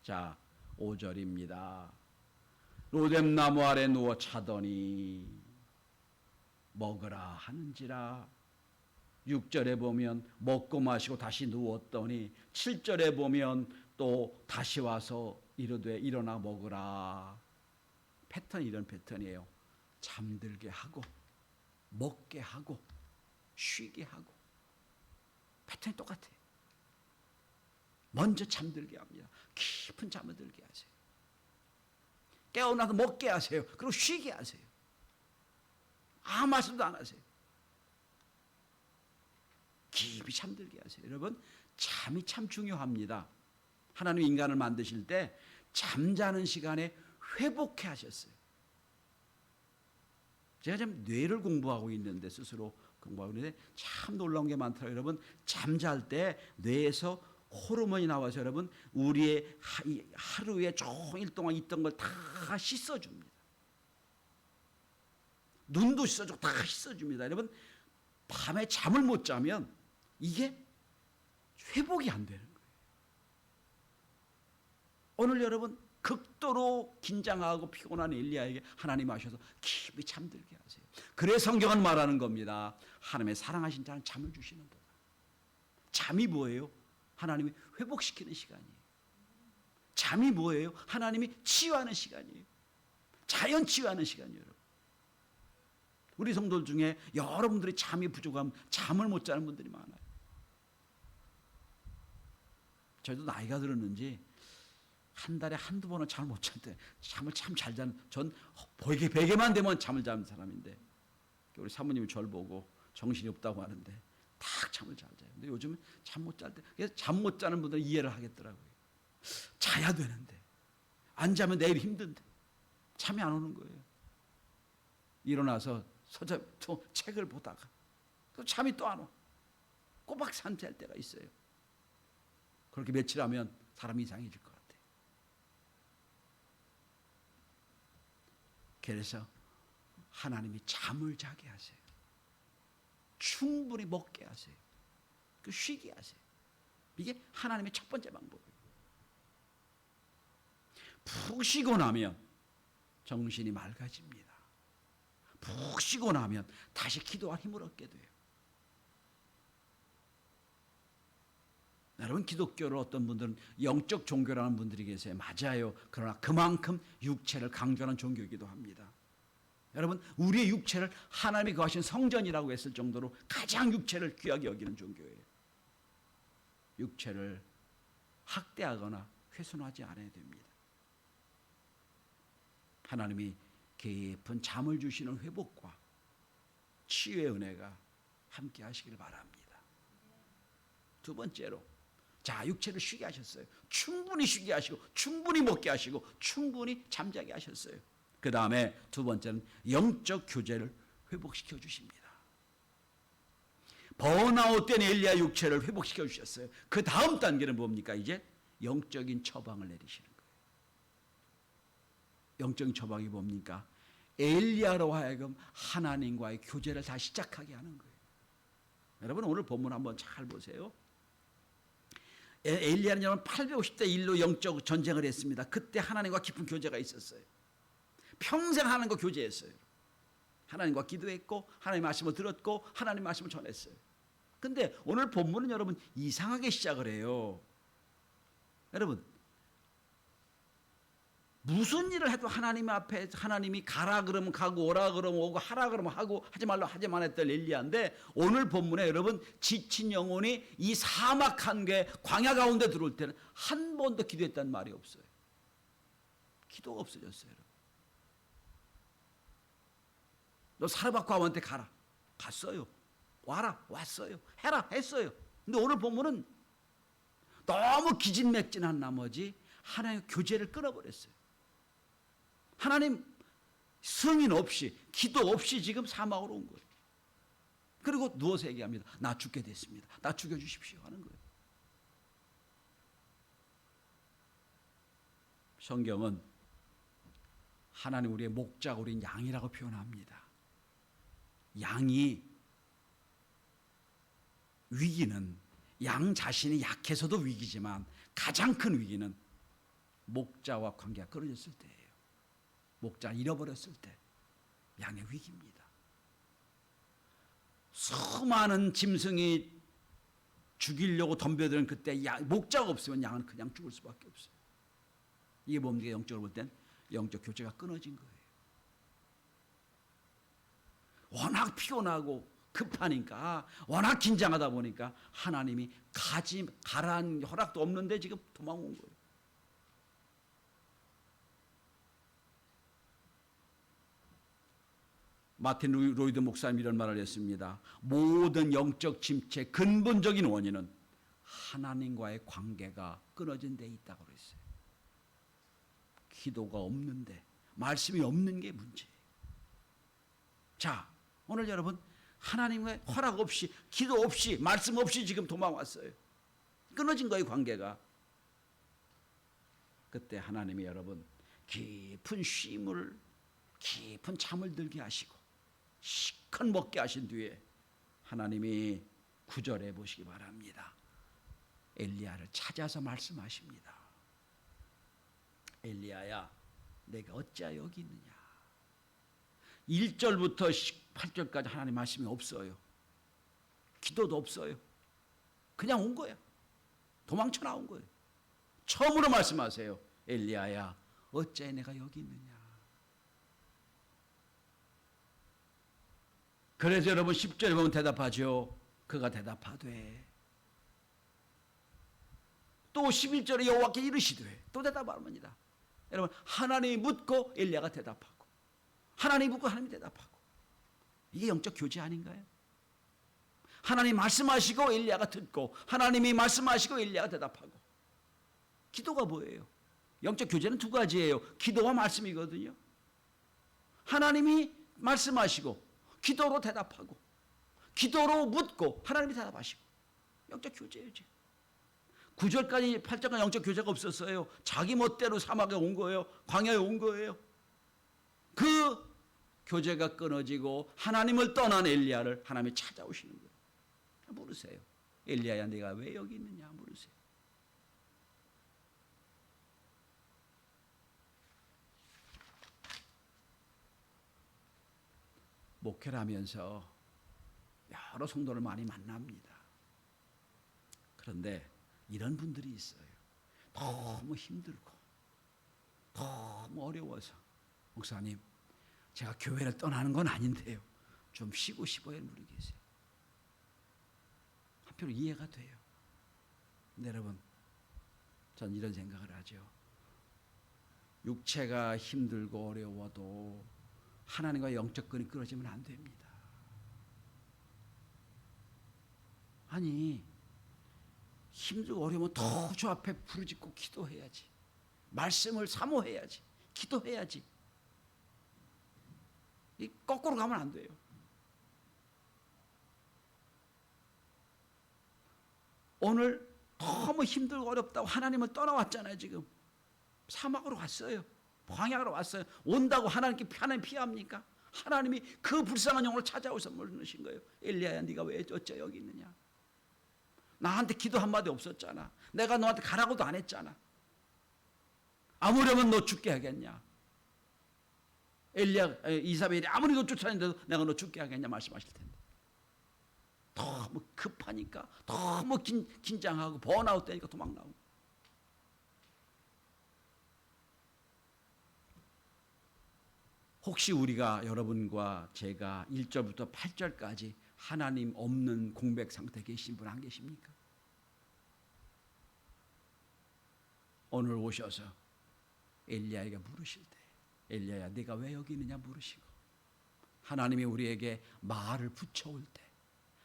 자, 5절입니다. 로뎀나무 아래 누워 자더니 먹으라 하는지라. 6절에 보면 먹고 마시고 다시 누웠더니, 7절에 보면 또 다시 와서 이르되 일어나 먹으라. 패턴이 이런 패턴이에요. 잠들게 하고 먹게 하고 쉬게 하고, 패턴이 똑같아요. 먼저 잠들게 합니다. 깊은 잠을 들게 하세요. 깨어나서 먹게 하세요. 그리고 쉬게 하세요. 아무 말씀도 안 하세요. 깊이 잠들게 하세요. 여러분, 잠이 참 중요합니다. 하나님 인간을 만드실 때 잠자는 시간에 회복해 하셨어요. 제가 지금 뇌를 공부하고 있는데, 스스로 공부하고 있는데 참 놀라운 게 많더라고요. 여러분, 잠잘 때 뇌에서 호르몬이 나와서 여러분 우리의 하루에 종일 동안 있던 걸 다 씻어줍니다. 눈도 씻어주고 다 씻어줍니다. 여러분, 밤에 잠을 못 자면 이게 회복이 안 되는 거예요. 오늘 여러분 극도로 긴장하고 피곤한 엘리야에게 하나님 하셔서 깊이 잠들게 하세요. 그래 성경은 말하는 겁니다. 하나님의 사랑하신 자는 잠을 주시는 법. 잠이 뭐예요? 하나님이 회복시키는 시간이에요. 잠이 뭐예요? 하나님이 치유하는 시간이에요. 자연 치유하는 시간이에요. 여러분. 우리 성도들 중에 여러분들이 잠이 부족하면 잠을 못 자는 분들이 많아요. 저희도 나이가 들었는지 한 달에 한두 번은 잠을 못 잤대. 잠을 참 잘 자는, 전 베개만 되면 잠을 자는 사람인데 우리 사모님이 저를 보고 정신이 없다고 하는데 딱 잠을 잘 자요. 근데 요즘은 잠 못 잘 때, 잠 못 자는 분들은 이해를 하겠더라고요. 자야 되는데 안 자면 내일 힘든데 잠이 안 오는 거예요. 일어나서 또 책을 보다가 또 잠이 또 안 와. 꼬박 잠잘 때가 있어요. 그렇게 며칠 하면 사람이 이상해질 것 같아요. 그래서 하나님이 잠을 자게 하세요. 충분히 먹게 하세요. 쉬게 하세요. 이게 하나님의 첫 번째 방법이에요. 푹 쉬고 나면 정신이 맑아집니다. 푹 쉬고 나면 다시 기도할 힘을 얻게 돼요. 여러분, 기독교를 어떤 분들은 영적 종교라는 분들이 계세요. 맞아요. 그러나 그만큼 육체를 강조하는 종교이기도 합니다. 여러분, 우리의 육체를 하나님이 거하신 성전이라고 했을 정도로 가장 육체를 귀하게 여기는 종교예요. 육체를 학대하거나 훼손하지 않아야 됩니다. 하나님이 깊은 잠을 주시는 회복과 치유의 은혜가 함께 하시길 바랍니다. 두 번째로, 자, 육체를 쉬게 하셨어요. 충분히 쉬게 하시고 충분히 먹게 하시고 충분히 잠자게 하셨어요. 그 다음에 두 번째는 영적 교제를 회복시켜 주십니다. 번아웃된 엘리야 육체를 회복시켜 주셨어요. 그 다음 단계는 뭡니까? 이제 영적인 처방을 내리시는 거예요. 영적인 처방이 뭡니까? 엘리야로 하여금 하나님과의 교제를 다시 시작하게 하는 거예요. 여러분, 오늘 본문 한번 잘 보세요. 엘리야는 850대 1로 영적 전쟁을 했습니다. 그때 하나님과 깊은 교제가 있었어요. 평생 하나님과 교제했어요. 하나님과 기도했고 하나님 말씀을 들었고 하나님 말씀을 전했어요. 근데 오늘 본문은 여러분 이상하게 시작을 해요. 여러분, 무슨 일을 해도 하나님 앞에 하나님이 가라 그러면 가고 오라 그러면 오고 하라 그러면 하고 하지 말라 하지만 했던 엘리야인데 오늘 본문에 여러분 지친 영혼이 이 사막한 게 광야 가운데 들어올 때는 한 번도 기도했다는 말이 없어요. 기도가 없어졌어요. 여러분. 너 사르밧과 왕한테 가라. 갔어요. 와라. 왔어요. 해라. 했어요. 근데 오늘 본문은 너무 기진맥진한 나머지 하나님의 교제를 끊어버렸어요. 하나님 승인 없이 기도 없이 지금 사막으로 온 거예요. 그리고 누워서 얘기합니다. 나 죽게 됐습니다. 나 죽여주십시오 하는 거예요. 성경은 하나님 우리의 목자가 우린 양이라고 표현합니다. 양이 위기는 양 자신이 약해서도 위기지만 가장 큰 위기는 목자와 관계가 끊어졌을 때예요. 목자를 잃어버렸을 때 양의 위기입니다. 수많은 짐승이 죽이려고 덤벼드는 그때 목자가 없으면 양은 그냥 죽을 수밖에 없어요. 이게 뭡니까? 영적으로 볼 땐 영적 교제가 끊어진 거예요. 워낙 피곤하고 급하니까 워낙 긴장하다 보니까 하나님이 가라는 허락도 없는데 지금 도망온 거예요. 마틴 로이드 목사님이 이런 말을 했습니다. 모든 영적 침체 근본적인 원인은 하나님과의 관계가 끊어진 데 있다고 그랬어요. 기도가 없는데 말씀이 없는 게 문제예요. 자, 오늘 여러분 하나님의 허락 없이 기도 없이 말씀 없이 지금 도망왔어요. 끊어진 거예요, 관계가. 그때 하나님이 여러분 깊은 쉼을 깊은 잠을 들게 하시고 시컷 먹게 하신 뒤에 하나님이 구절해 보시기 바랍니다. 엘리야를 찾아서 말씀하십니다. 엘리야야, 내가 어찌하여 여기 있느냐. 1절부터 8절까지 하나님 말씀이 없어요. 기도도 없어요. 그냥 온 거야. 도망쳐 나온 거예요. 처음으로 말씀하세요. 엘리야야 어째 내가 여기 있느냐. 그래서 여러분 10절에 보면 대답하죠. 그가 대답하되 또 11절에 여호와께 이르시되 또 대답합니다. 여러분 하나님이 묻고 엘리야가 대답하고 하나님이 묻고 하나님이 대답하고 이게 영적 교제 아닌가요? 하나님 말씀하시고 엘리야가 듣고 하나님이 말씀하시고 엘리야가 대답하고. 기도가 뭐예요? 영적 교제는 두 가지예요. 기도와 말씀이거든요. 하나님이 말씀하시고 기도로 대답하고 기도로 묻고 하나님이 대답하시고. 영적 교제예요 지금. 9절까지 8절까지 영적 교제가 없었어요. 자기 멋대로 사막에 온 거예요. 광야에 온 거예요. 그 교제가 끊어지고 하나님을 떠난 엘리야를 하나님이 찾아오시는 거예요. 물으세요. 엘리야야 네가 왜 여기 있느냐 물으세요. 목회를 하면서 여러 성도를 많이 만납니다. 그런데 이런 분들이 있어요. 너무 힘들고 너무 어려워서 목사님 제가 교회를 떠나는 건 아닌데요. 좀 쉬고 싶어요. 물이 계세요. 한편으로 이해가 돼요. 근데 여러분 전 이런 생각을 하죠. 육체가 힘들고 어려워도 하나님과 영적 끈이 끊어지면 안 됩니다. 아니 힘들고 어려우면 더 주 앞에 부르짖고 기도해야지. 말씀을 사모해야지. 기도해야지. 이 거꾸로 가면 안 돼요. 오늘 너무 힘들고 어렵다고 하나님을 떠나왔잖아요. 지금 사막으로 왔어요. 광야로 왔어요. 온다고 하나님 피합니까? 하나님이 그 불쌍한 영혼을 찾아오서 물으신 거예요. 엘리야야 네가 왜 어째 여기 있느냐. 나한테 기도 한마디 없었잖아. 내가 너한테 가라고도 안 했잖아. 아무려면 너 죽게 하겠냐. 이사벨이 아무리 너 쫓아냈는데도 내가 너 죽게 하겠냐 말씀하실 텐데. 너무 급하니까 너무 긴장하고 번아웃 되니까 도망나고. 혹시 우리가 여러분과 제가 1절부터 8절까지 하나님 없는 공백 상태에 계신 분 안 계십니까? 오늘 오셔서 엘리야에게 물으실 때 엘리야야 네가 왜 여기 있느냐 물으시고 하나님이 우리에게 말을 붙여올 때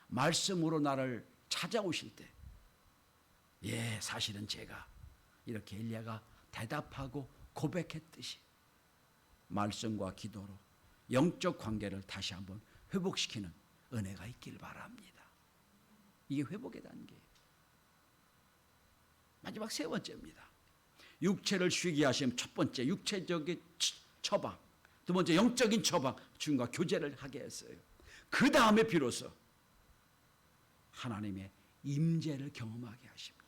말씀으로 나를 찾아오실 때 예 사실은 제가 이렇게 엘리야가 대답하고 고백했듯이 말씀과 기도로 영적 관계를 다시 한번 회복시키는 은혜가 있길 바랍니다. 이게 회복의 단계예요. 마지막 세 번째입니다. 육체를 쉬게 하시면 첫 번째 육체적인 처방, 두 번째 영적인 처방, 주님과 교제를 하게 했어요. 그 다음에 비로소 하나님의 임재를 경험하게 하십니다.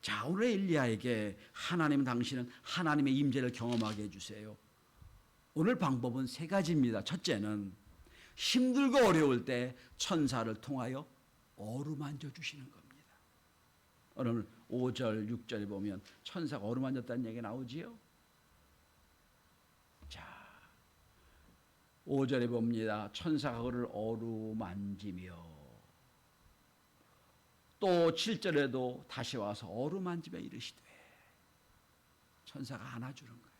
자, 오늘 엘리야에게 하나님 당신은 하나님의 임재를 경험하게 해주세요. 오늘 방법은 세 가지입니다. 첫째는 힘들고 어려울 때 천사를 통하여 어루만져 주시는 겁니다. 오늘 5절, 6절에 보면 천사가 어루만졌다는 얘기 나오지요. 자, 5절에 봅니다. 천사가 그를 어루만지며 또 7절에도 다시 와서 어루만지며 이르시되 천사가 안아주는 거예요.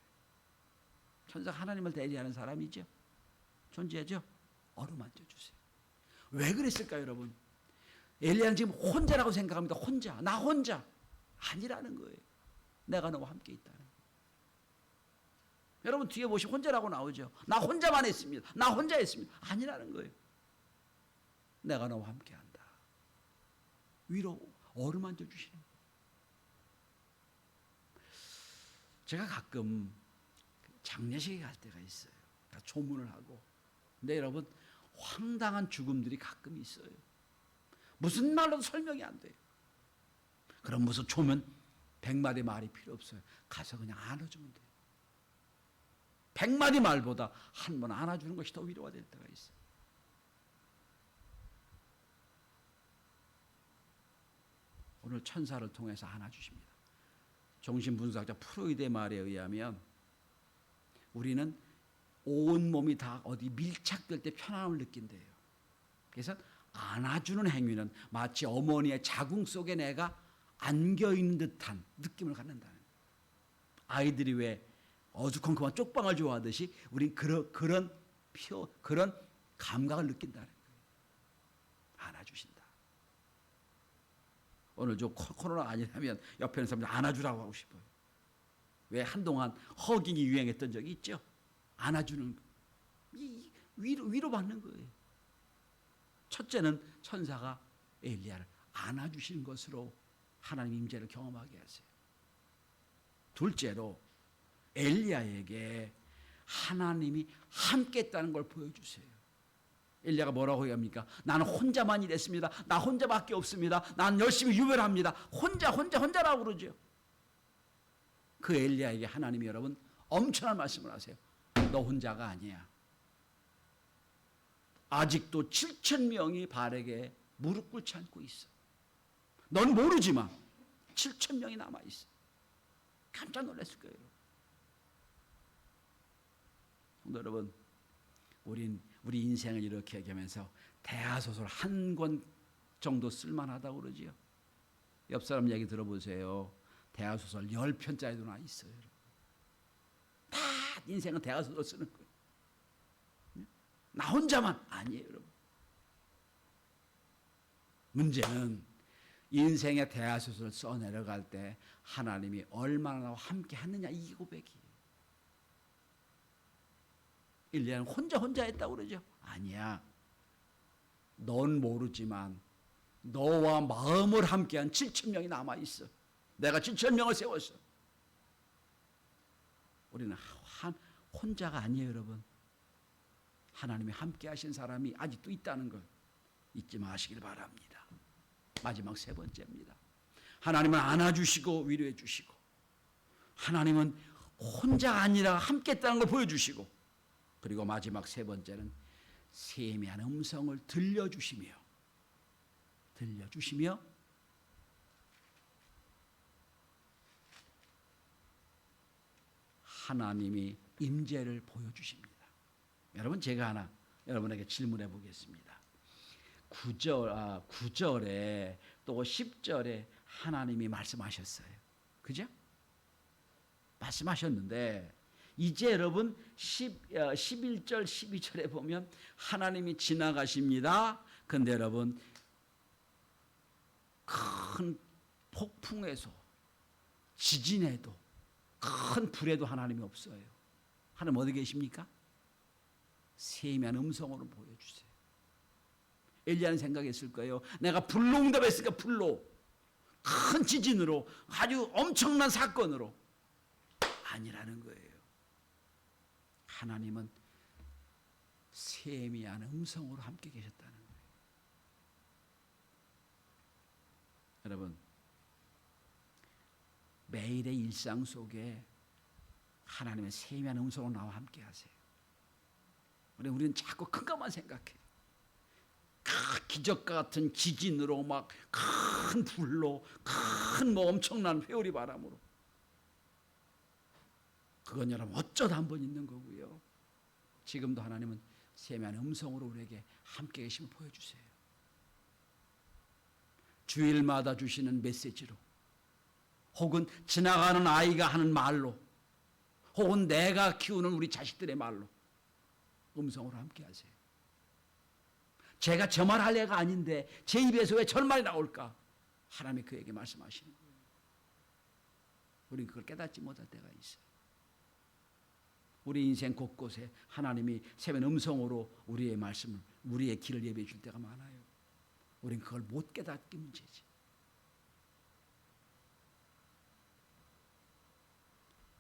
천사가 하나님을 대리하는 사람이죠. 존재하죠. 어루만져 주세요. 왜 그랬을까요, 여러분? 엘리야는 지금 혼자라고 생각합니다. 혼자, 나 혼자 아니라는 거예요. 내가 너와 함께 있다는 거예요. 여러분 뒤에 보시면 혼자라고 나오죠. 나 혼자만 했습니다. 나 혼자 했습니다. 아니라는 거예요. 내가 너와 함께한다. 위로 어루만져 주시는 거예요. 제가 가끔 장례식에 갈 때가 있어요. 다 조문을 하고. 근데 여러분 황당한 죽음들이 가끔 있어요. 무슨 말로도 설명이 안 돼요. 그럼 무슨 조문 100마디 말이 필요 없어요. 가서 그냥 안아주면 돼요. 100마디 말보다 한 번 안아주는 것이 더 위로가 될 때가 있어요. 오늘 천사를 통해서 안아주십니다. 정신분석자 프로이드의 말에 의하면 우리는 온 몸이 다 어디 밀착될 때 편안함을 느낀대요. 그래서 안아주는 행위는 마치 어머니의 자궁 속에 내가 안겨있는 듯한 느낌을 갖는다는 거예요. 아이들이 왜 어두컴컴한 쪽방을 좋아하듯이 우린 그런 감각을 느낀다는 거예요. 안아주신다. 오늘 저 코로나 아니라면 옆에 있는 사람들 안아주라고 하고 싶어요. 왜 한동안 허깅이 유행했던 적이 있죠. 안아주는 위로받는 거예요. 첫째는 천사가 엘리야를 안아주시는 것으로 하나님 임재를 경험하게 하세요. 둘째로 엘리야에게 하나님이 함께했다는 걸 보여주세요. 엘리야가 뭐라고 얘기합니까? 나는 혼자만 일했습니다. 나 혼자밖에 없습니다. 난 열심히 유별합니다. 혼자라고 그러죠. 그 엘리야에게 하나님이 여러분 엄청난 말씀을 하세요. 너 혼자가 아니야. 아직도 7,000명이 발에게 무릎 꿇지 않고 있어. 넌 모르지만 7,000명이 남아 있어. 깜짝 놀랐을 거예요. 여러분, 우리 인생을 이렇게 얘기하면서 대하소설 한 권 정도 쓸만하다고 그러지요. 옆 사람 얘기 들어보세요. 대하소설 10편짜리도 나 있어요. 다 인생은 대하소설 쓰는 거예요. 나 혼자만 아니에요, 여러분. 문제는 인생의 대하소설을 써내려갈 때 하나님이 얼마나 나와 함께 하느냐, 이 고백이에요. 엘리야는 혼자 했다고 그러죠. 아니야. 넌 모르지만 너와 마음을 함께한 7,000명이 남아있어. 내가 7,000명을 세웠어. 우리는 혼자가 아니에요, 여러분. 하나님이 함께 하신 사람이 아직도 있다는 걸 잊지 마시길 바랍니다. 마지막 세 번째입니다. 하나님은 안아주시고 위로해 주시고, 하나님은 혼자가 아니라 함께 했다는 걸 보여주시고, 그리고 마지막 세 번째는 세미한 음성을 들려주시며 하나님이 임재를 보여주십니다. 여러분, 제가 하나 여러분에게 질문해 보겠습니다. 9절에 또 10절에 하나님이 말씀하셨어요. 그죠? 말씀하셨는데 이제 여러분 11절 12절에 보면 하나님이 지나가십니다. 근데 여러분 큰 폭풍에도 지진에도 큰 불에도 하나님이 없어요. 하나님 어디 계십니까? 세미한 음성으로 보여주세요. 엘리야는 생각했을 거예요. 내가 불로 응답했으니까 불로, 큰 지진으로, 아주 엄청난 사건으로. 아니라는 거예요. 하나님은 세미한 음성으로 함께 계셨다는 거예요. 여러분, 매일의 일상 속에 하나님의 세미한 음성으로 나와 함께 하세요. 우리는 자꾸 큰 것만 생각해요. 기적과 같은 지진으로, 막 큰 불로, 큰 엄청난 회오리 바람으로. 그건 여러분 어쩌다 한 번 있는 거고요. 지금도 하나님은 세미한 음성으로 우리에게 함께 계심을 보여주세요. 주일마다 주시는 메시지로, 혹은 지나가는 아이가 하는 말로, 혹은 내가 키우는 우리 자식들의 말로 음성으로 함께 하세요. 제가 저 말 할 애가 아닌데 제 입에서 왜 저런 말이 나올까? 하나님이 그에게 말씀하시는 거예요. 우리는 그걸 깨닫지 못할 때가 있어요. 우리 인생 곳곳에 하나님이 세미한 음성으로 우리의 말씀을, 우리의 길을 예비해 줄 때가 많아요. 우리는 그걸 못 깨닫기 문제지.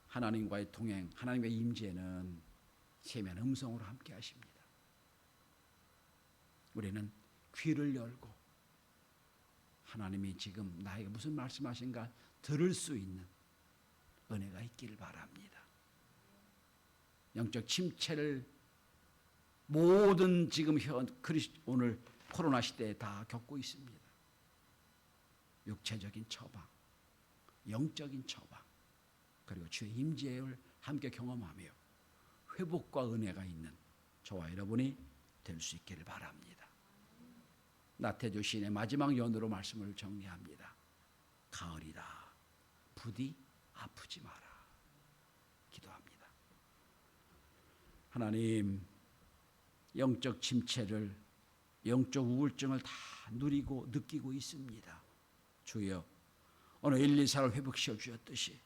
하나님과의 동행, 하나님의 임재는 세미한 음성으로 함께 하십니다. 우리는 귀를 열고 하나님이 지금 나에게 무슨 말씀하신가 들을 수 있는 은혜가 있기를 바랍니다. 영적 침체를 모든 지금 오늘 코로나 시대에 다 겪고 있습니다. 육체적인 처방, 영적인 처방, 그리고 주의 임재를 함께 경험하며 회복과 은혜가 있는 저와 여러분이 될 수 있기를 바랍니다. 나태주 시인의 마지막 연으로 말씀을 정리합니다. 가을이다. 부디 아프지 마라. 기도합니다. 하나님, 영적 침체를, 영적 우울증을 다 누리고 느끼고 있습니다. 주여, 오늘 1, 2, 4를 회복시켜 주셨듯이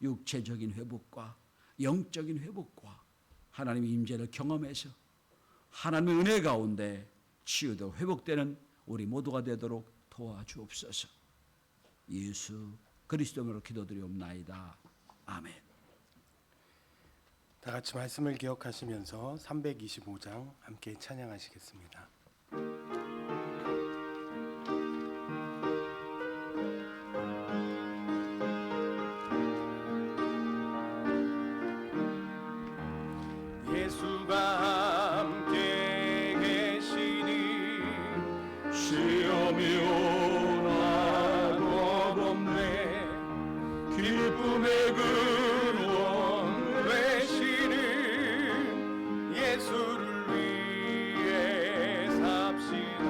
육체적인 회복과 영적인 회복과 하나님의 임재를 경험해서 하나님의 은혜 가운데 치유되고 회복되는 우리 모두가 되도록 도와주옵소서. 예수 그리스도로 기도드리옵나이다. 아멘. 다 같이 말씀을 기억하시면서 325장 함께 찬양하시겠습니다. 예수가 함께 계시니 시험이 오나도 없네. 기쁨의 근원 되시는 예수를 위해 삽시다.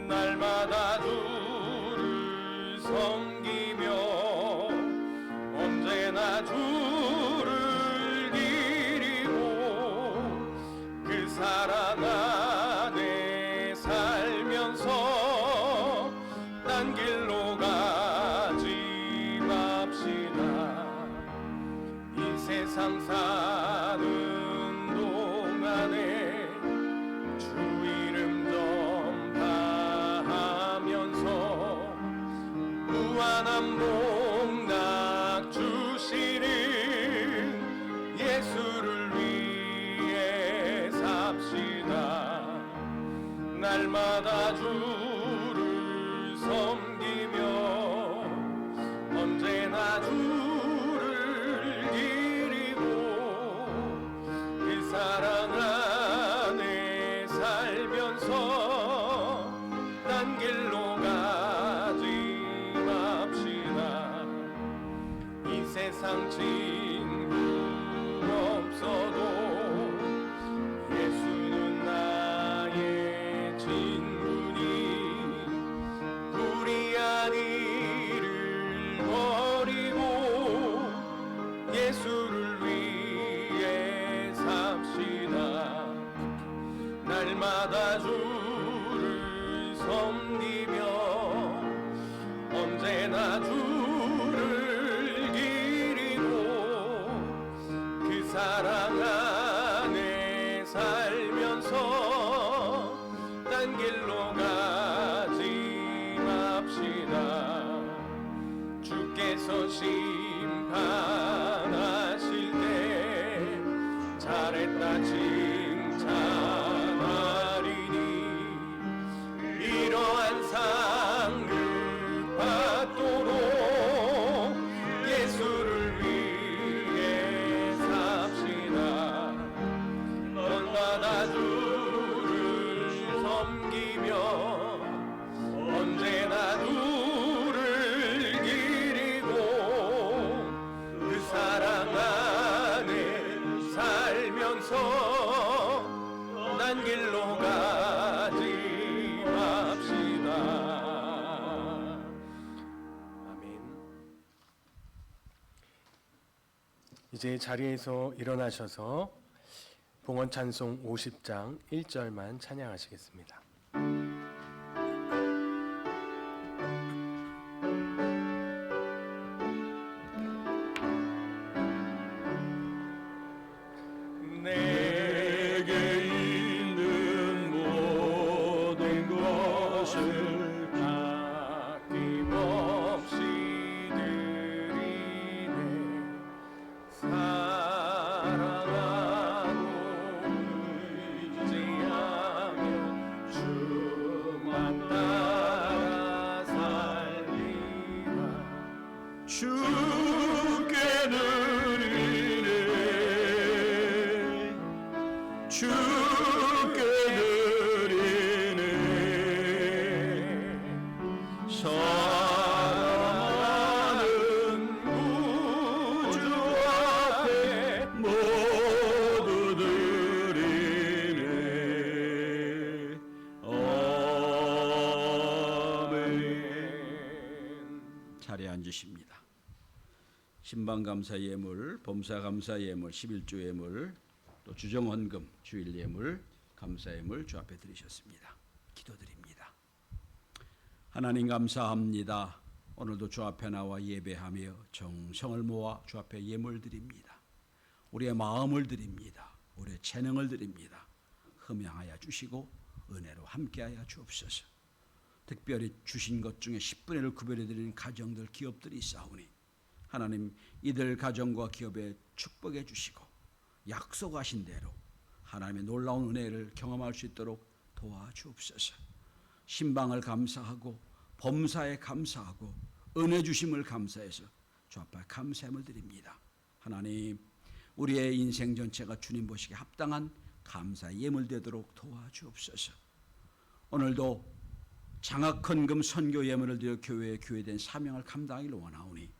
날마다 주를 섬기며 언제나 주를 기리고 그 사랑 안에 살면서 딴 길로 가지 맙시다. 이 세상 사는 동안에 주 이름 전파하면서 무한한 복락 주시는 예수를 위해 삽시다. 날마다 주를 섬기며 언제나 주를 기리고 그 사랑 안에 살면서 딴 길로 가지 맙시다. 이 세상 친구 없어도 예수는 나의 친구니 불의한 일을 버리고 예수를 위해 삽시다. 날마다 주를 섬기며 언제나 주를 기리고 그 사랑 안에 살면서 딴 길로 가지 맙시다. 주께서 심판하실 때 잘했다 칭찬하리니 이러한 상급 받도록 예수를 위해 삽시다. 날마다 주를 섬기며 언제나 주를 기리고 그 사랑 안에 살면서 난 길로 가지 맙시다. 아멘. 이제 자리에서 일어나셔서 봉헌 찬송 50장 1절만 찬양하시겠습니다. 내게 있는 모든 것을 아낌없이 드리네. 사랑하고 의지하며 주만 따라 살리라. 주께 드리네. 주께 드리네. 사랑하는 자리에 앉으십니다. 신방감사 예물, 범사감사 예물, 11조 예물, 또 주정헌금, 주일 예물, 감사 예물 주 앞에 드리셨습니다. 기도드립니다. 하나님 감사합니다. 오늘도 주 앞에 나와 예배하며 정성을 모아 주 앞에 예물 드립니다. 우리의 마음을 드립니다. 우리의 재능을 드립니다. 흠양하여 주시고 은혜로 함께하여 주옵소서. 특별히 주신 것 중에 10분의 1을 구별해 드리는 가정들, 기업들이 있사오니 하나님 이들 가정과 기업에 축복해 주시고 약속하신 대로 하나님의 놀라운 은혜를 경험할 수 있도록 도와주옵소서. 신방을 감사하고 범사에 감사하고 은혜 주심을 감사해서 주 앞에 감사함을 드립니다. 하나님 우리의 인생 전체가 주님 보시기에 합당한 감사의 예물 되도록 도와주옵소서. 오늘도 장학헌금 선교 예물을 드려 교회에 교회된 사명을 감당하기를 원하오니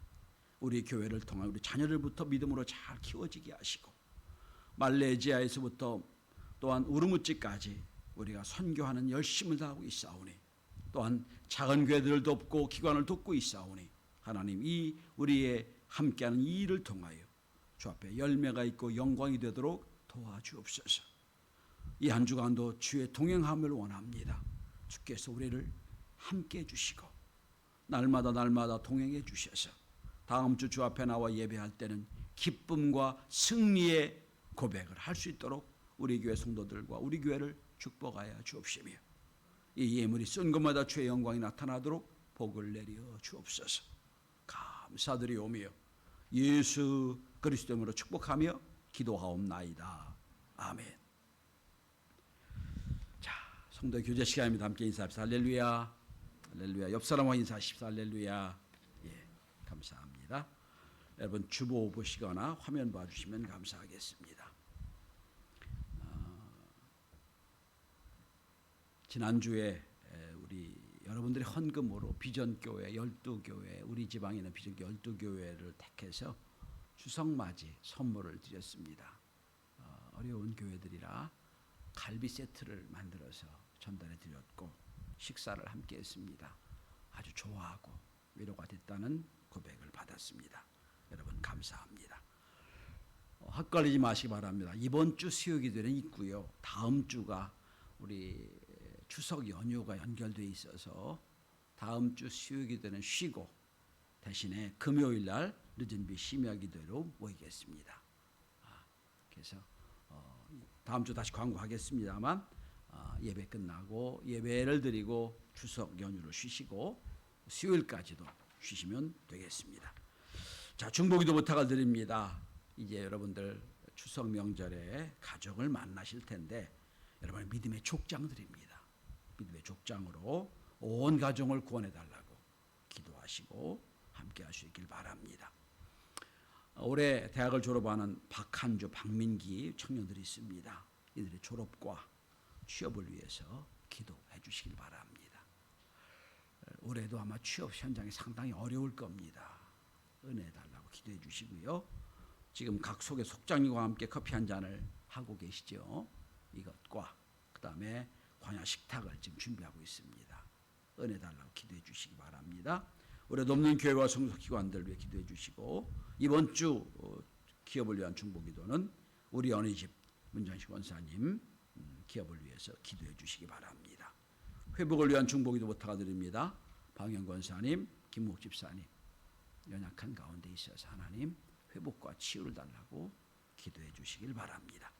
우리 교회를 통한 우리 자녀들부터 믿음으로 잘 키워지게 하시고 말레이시아에서부터 또한 우르무치까지 우리가 선교하는 열심을 다하고 있사오니 또한 작은 교회들을 돕고 기관을 돕고 있사오니 하나님 이 우리의 함께하는 이 일을 통하여 주 앞에 열매가 있고 영광이 되도록 도와주옵소서. 이 한 주간도 주의 동행함을 원합니다. 주께서 우리를 함께해 주시고 날마다 동행해 주셔서 다음 주 주 앞에 나와 예배할 때는 기쁨과 승리의 고백을 할 수 있도록 우리 교회 성도들과 우리 교회를 축복하여 주옵시며 이 예물이 쓴 것마다 주의 영광이 나타나도록 복을 내려 주옵소서. 감사드리오며 예수 그리스도 이름으로 축복하며 기도하옵나이다. 아멘. 자, 성도 교제 시간입니다. 함께 인사합시다. 할렐루야. 할렐루야. 옆 사람과 인사하십시오. 할렐루야. 예, 감사합니다. 여러분 주보 보시거나 화면 봐주시면 감사하겠습니다. 지난주에 우리 여러분들의 헌금으로 비전교회 12교회, 우리 지방에 있는 비전교회 12교회를 택해서 추석맞이 선물을 드렸습니다. 어려운 교회들이라 갈비 세트를 만들어서 전달해 드렸고 식사를 함께 했습니다. 아주 좋아하고 위로가 됐다는 고백을 받았습니다. 여러분 감사합니다. 헛갈리지 마시기 바랍니다. 이번 주 수요기도는 있고요. 다음 주가 우리 추석 연휴가 연결되어 있어서 다음 주 수요기도는 쉬고 대신에 금요일 날 늦은비 심야기도로 모이겠습니다. 그래서 다음 주 다시 광고하겠습니다만 예배 끝나고 예배를 드리고 추석 연휴를 쉬시고 수요일까지도 쉬시면 되겠습니다. 자, 중보기도 부탁을 드립니다. 이제 여러분들 추석 명절에 가족을 만나실 텐데 여러분의 믿음의 족장 드립니다. 믿음의 족장으로 온 가정을 구원해 달라고 기도하시고 함께 할 수 있길 바랍니다. 올해 대학을 졸업하는 박한주, 박민기 청년들이 있습니다. 이들의 졸업과 취업을 위해서 기도해 주시길 바랍니다. 올해도 아마 취업 현장이 상당히 어려울 겁니다. 은혜 달라고 기도해 주시고요. 지금 각 속의 속장님과 함께 커피 한 잔을 하고 계시죠. 이것과 그 다음에 광야 식탁을 지금 준비하고 있습니다. 은혜 달라고 기도해 주시기 바랍니다. 올해 돕는 교회와 성소기관들 위해 기도해 주시고 이번 주 기업을 위한 중보기도는 우리 어린이집 문장식 원사님 기업을 위해서 기도해 주시기 바랍니다. 회복을 위한 중보기도 부탁드립니다. 방영 권사님, 김목 집사님 연약한 가운데 있어서 하나님 회복과 치유를 달라고 기도해 주시길 바랍니다.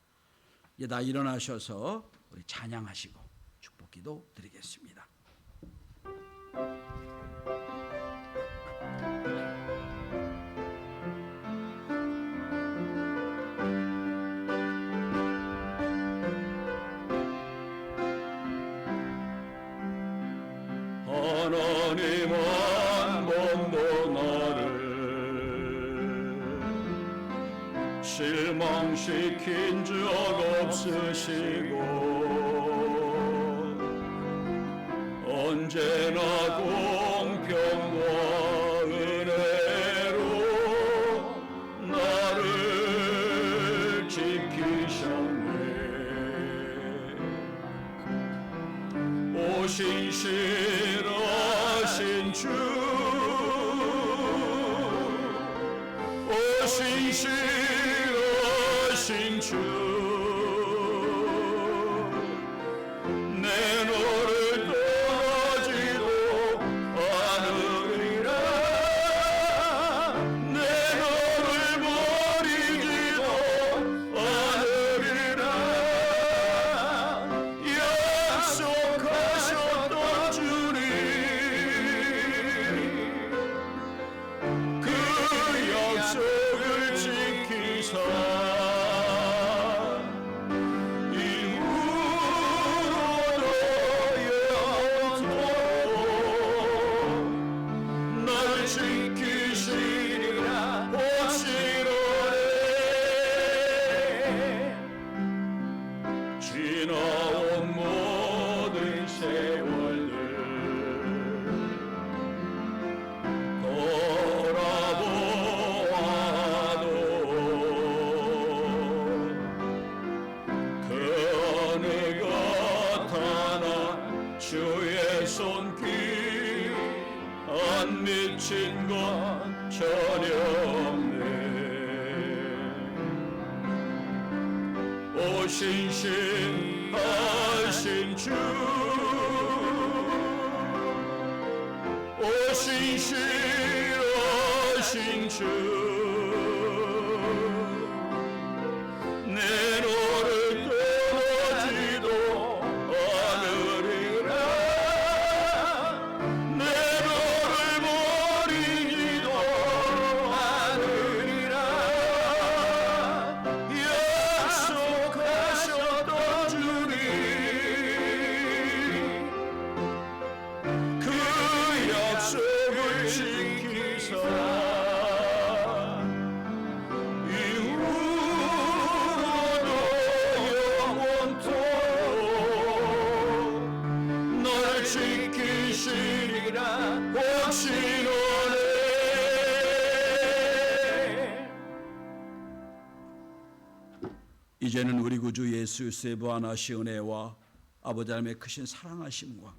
이제 다 일어나셔서 우리 찬양하시고 축복기도 드리겠습니다. 하나님은 번도 나를 실망시킨 적 없으시고 언제나 공평과 은혜로 나를 지키셨네. 오신실하신 주 신실하신 주 내 너를 떠나지도 않으리라 내 너를 버리지도 않으리라 약속하셨던 주님 그 약속을 지키사 이후로도 영원토록 날 지키시리라 확신하네 지나온 모든 세월들 돌아보아도 그 어느 것 하나 주의 손길 안 미친 것 전혀 없네 오 신실하신 주 오 신실하신 주 내 너를 떠나지도 않으리라 내 너를 버리지도 않으리라 약속하셨던 주님 그 약속을 지키사 이후로도 영원토록 널 지키시리라 확신하네 이제는 우리 구주 예수 그리스도의 무한하신 은혜와 아버지 하나님의 크신 사랑하심과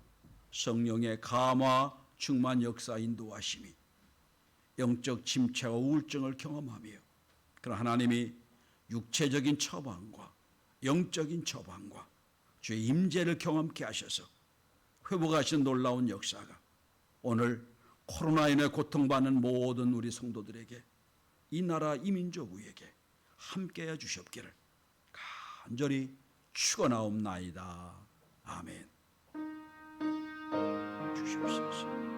성령의 감화 충만 역사 인도하심이 영적 침체와 우울증을 경험하며 그런 하나님이 육체적인 처방과 영적인 처방과 주의 임재를 경험케 하셔서 회복하신 놀라운 역사가 오늘 코로나 인해 고통받는 모든 우리 성도들에게 이 나라 이 민족 위에게 함께해 주시옵기를 간절히 축원하옵나이다. 아멘. 주시옵소서.